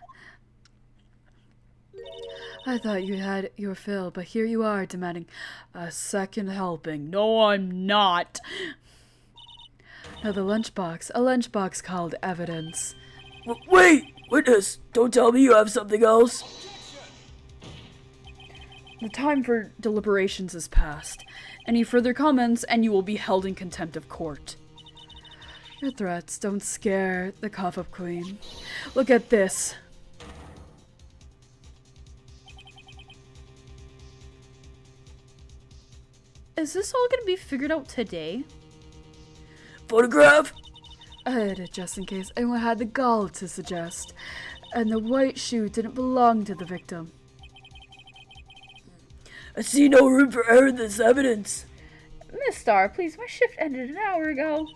I thought you had your fill, but here you are demanding a second helping. No, I'm not. Now a lunchbox called evidence. Wait! Witness, don't tell me you have something else. The time for deliberations is past. Any further comments and you will be held in contempt of court. Your threats don't scare the cough-up queen. Look at this. Is this all going to be figured out today? Photograph? I hid it just in case anyone had the gall to suggest. And the white shoe didn't belong to the victim. I see no room for error in this evidence. Miss Star, please, my shift ended an hour ago.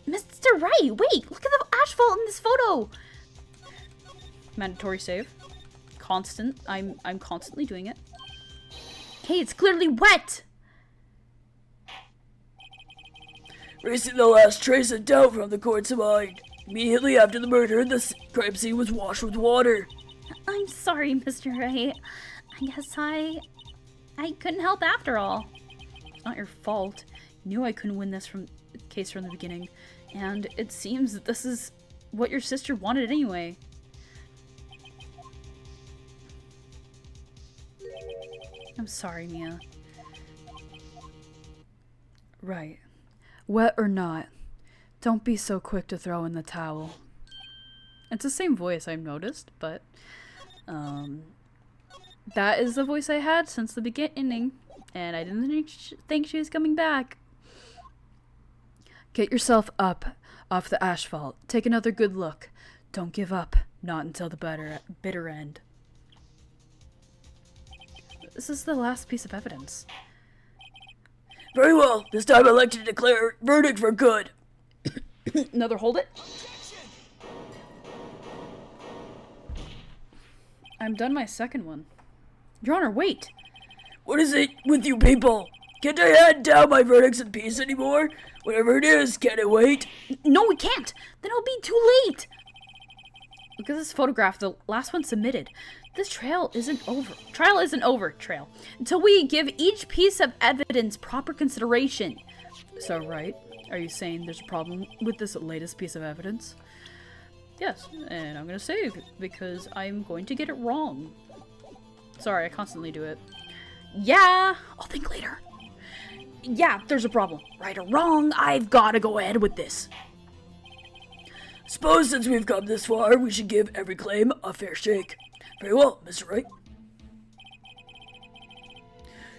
Mr. Wright, wait, look at the asphalt in this photo. Mandatory save. Constant. I'm constantly doing it. Hey, it's clearly wet. Erasing the last trace of doubt from the court's mind. Immediately after the murder, the crime scene was washed with water. I'm sorry, Mr. Wright. I guess I couldn't help after all. It's not your fault. You knew I couldn't win this case from the beginning, and it seems that this is what your sister wanted anyway. I'm sorry, Mia. Right. Wet or not, don't be so quick to throw in the towel. It's the same voice, I've noticed, but that is the voice I had since the beginning, and I didn't think she was coming back. Get yourself up off the asphalt. Take another good look. Don't give up. Not until the bitter end. This is the last piece of evidence. Very well. This time I'd like to declare verdict for good. Another hold it. I'm done my second one. Your Honor, wait! What is it with you people? Can't I hand down my verdicts in peace anymore? Whatever it is, can it wait? No, we can't! Then it'll be too late! Look at this photograph, the last one submitted. This trial isn't over, until we give each piece of evidence proper consideration. So, Wright, are you saying there's a problem with this latest piece of evidence? Yes, and I'm gonna save, because I'm going to get it wrong. Sorry, I constantly do it. Yeah, I'll think later. Yeah, there's a problem. Right or wrong, I've gotta go ahead with this. Suppose since we've come this far, we should give every claim a fair shake. Very well, Mr. Wright.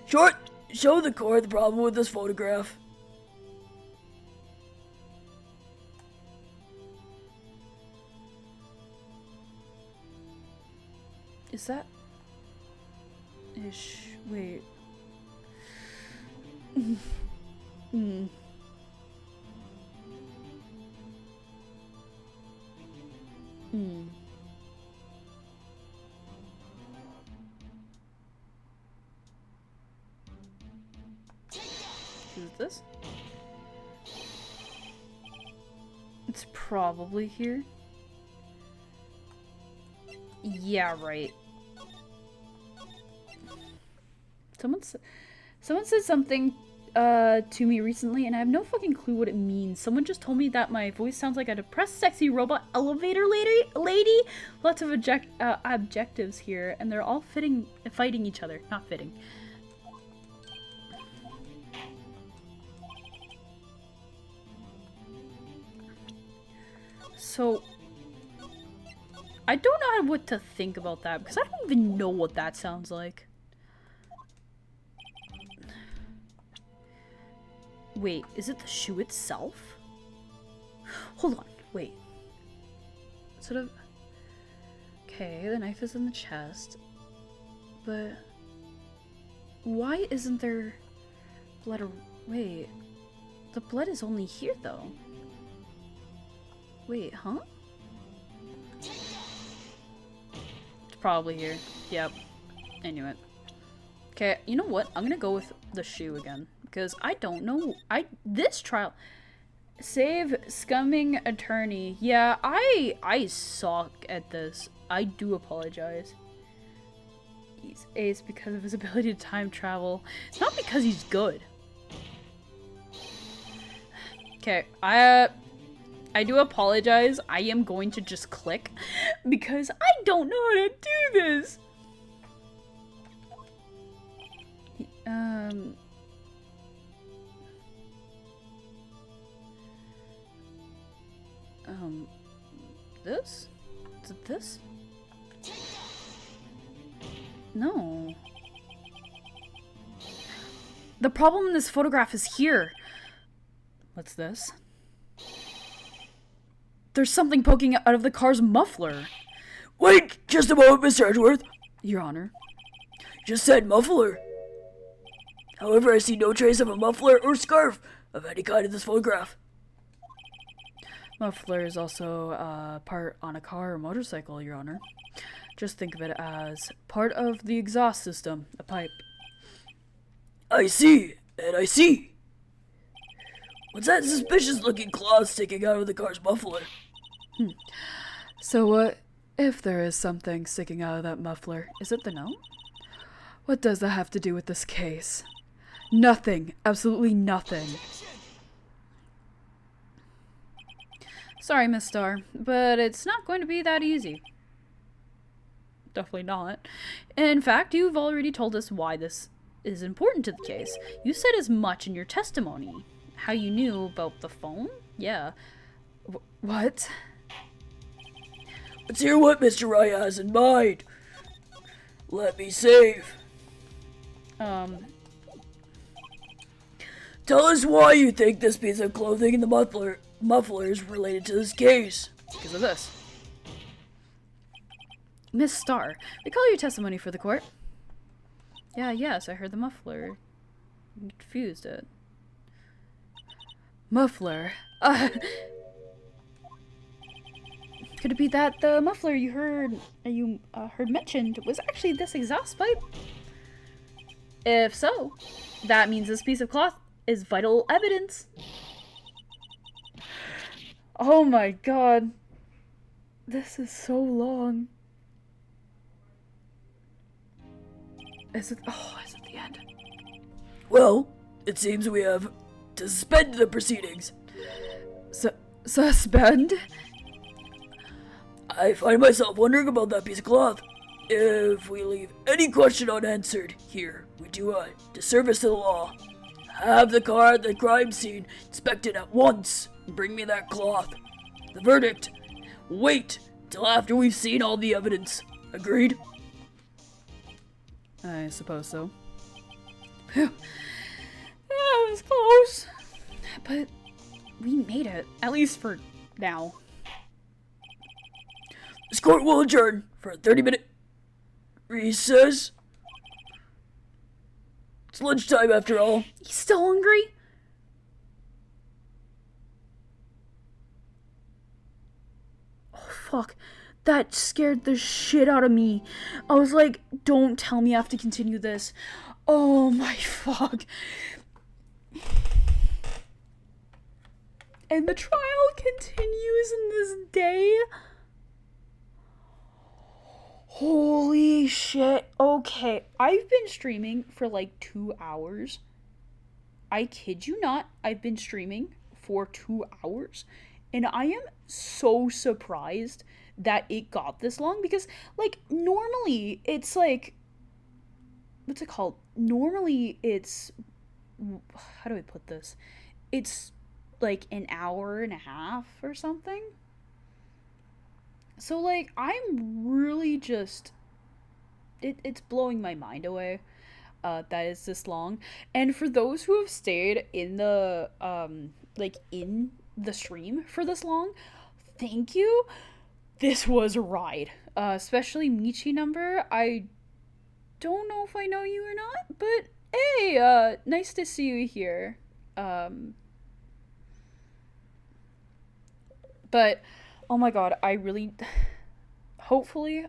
Short, show the court the problem with this photograph. Is that... Wait... Is it this? It's probably here. Yeah, right. Someone said something to me recently, and I have no fucking clue what it means. Someone just told me that my voice sounds like a depressed, sexy robot elevator lady. Lots of objectives here, and they're all fighting each other. Not fitting. So, I don't know what to think about that, because I don't even know what that sounds like. Wait, is it the shoe itself? Hold on, wait. Sort of... Okay, the knife is in the chest. But... why isn't there blood wait. The blood is only here, though. Wait, huh? It's probably here. Yep. I knew it. Okay, you know what? I'm gonna go with the shoe again. Because I don't know. This trial... Save scumming attorney. Yeah, I suck at this. I do apologize. He's ace because of his ability to time travel. It's not because he's good. Okay, I do apologize. I am going to just click because I don't know how to do this. This? Is it this? No. The problem in this photograph is here. What's this? There's something poking out of the car's muffler. Wait just a moment, Mr. Edgeworth. Your Honor. Just said muffler. However, I see no trace of a muffler or scarf of any kind in this photograph. Muffler is also part on a car or motorcycle, Your Honor. Just think of it as part of the exhaust system, a pipe. I see, and I see. What's that suspicious-looking claw sticking out of the car's muffler? So what if there is something sticking out of that muffler? Is it the note? What does that have to do with this case? Nothing. Absolutely nothing. Sorry, Miss Star, but it's not going to be that easy. Definitely not. In fact, you've already told us why this is important to the case. You said as much in your testimony. How you knew about the phone? Yeah. What? Let's hear what Mr. Wright has in mind. Let me save. Tell us why you think this piece of clothing and the muffler is related to this case. Because of this. Miss Star, recall your testimony for the court. Yes, I heard the muffler. I'm confused it. Muffler? Could it be that the muffler you heard mentioned was actually this exhaust pipe? If so, that means this piece of cloth is vital evidence. Oh my god. This is so long. Is it the end? Well, it seems we have to suspend the proceedings. Suspend? I find myself wondering about that piece of cloth. If we leave any question unanswered here, we do a disservice to the law. Have the car at the crime scene inspected at once and bring me that cloth. The verdict. Wait till after we've seen all the evidence. Agreed? I suppose so. That was close. But we made it, at least for now. This court will adjourn for a 30-minute recess. It's lunchtime after all. He's still hungry? Oh, fuck. That scared the shit out of me. I was like, don't tell me I have to continue this. Oh my fuck. And the trial continues in this day? Holy shit. Okay, I've been streaming for like 2 hours. I kid you not, I've been streaming for 2 hours. And I am so surprised that it got this long. Because, like, normally it's like... What's it called? Normally it's... How do I put this? It's like an hour and a half or something. So, like, I'm really just... It's blowing my mind away that it's this long. And for those who have stayed in the, in the stream for this long, thank you. This was a ride. Especially Michi number. I don't know if I know you or not, but hey, nice to see you here. But... Oh my god, I really... Hopefully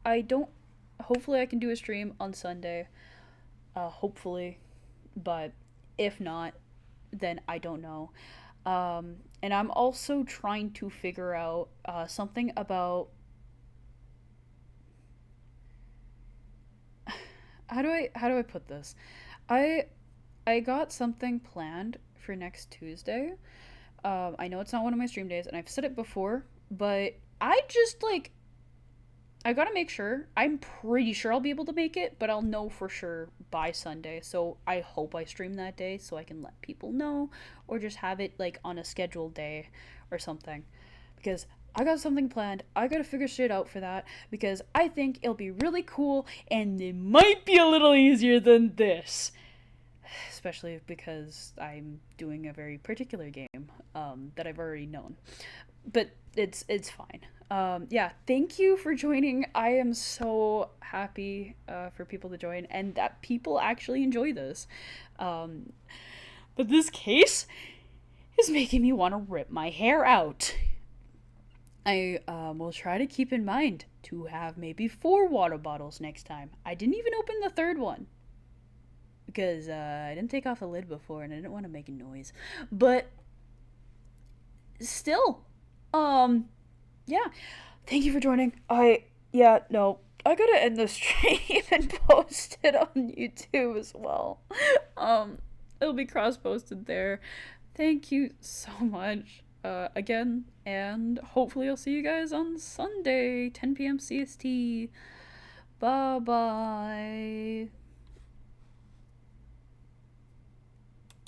I can do a stream on Sunday. Hopefully. But if not, then I don't know. And I'm also trying to figure out something about... How do I put this? I got something planned for next Tuesday. I know it's not one of my stream days, and I've said it before, but I just, like, I gotta make sure. I'm pretty sure I'll be able to make it, but I'll know for sure by Sunday, so I hope I stream that day so I can let people know, or just have it, like, on a scheduled day or something, because I got something planned. I gotta figure shit out for that, because I think it'll be really cool, and it might be a little easier than this. Especially because I'm doing a very particular game that I've already known. But it's fine. Yeah, thank you for joining. I am so happy for people to join and that people actually enjoy this. But this case is making me want to rip my hair out. I will try to keep in mind to have maybe 4 water bottles next time. I didn't even open the 3rd one. Because I didn't take off the lid before and I didn't want to make a noise. But still, yeah. Thank you for joining. I gotta end the stream and post it on YouTube as well. It'll be cross-posted there. Thank you so much again, and hopefully I'll see you guys on Sunday, 10 p.m. CST. Bye-bye.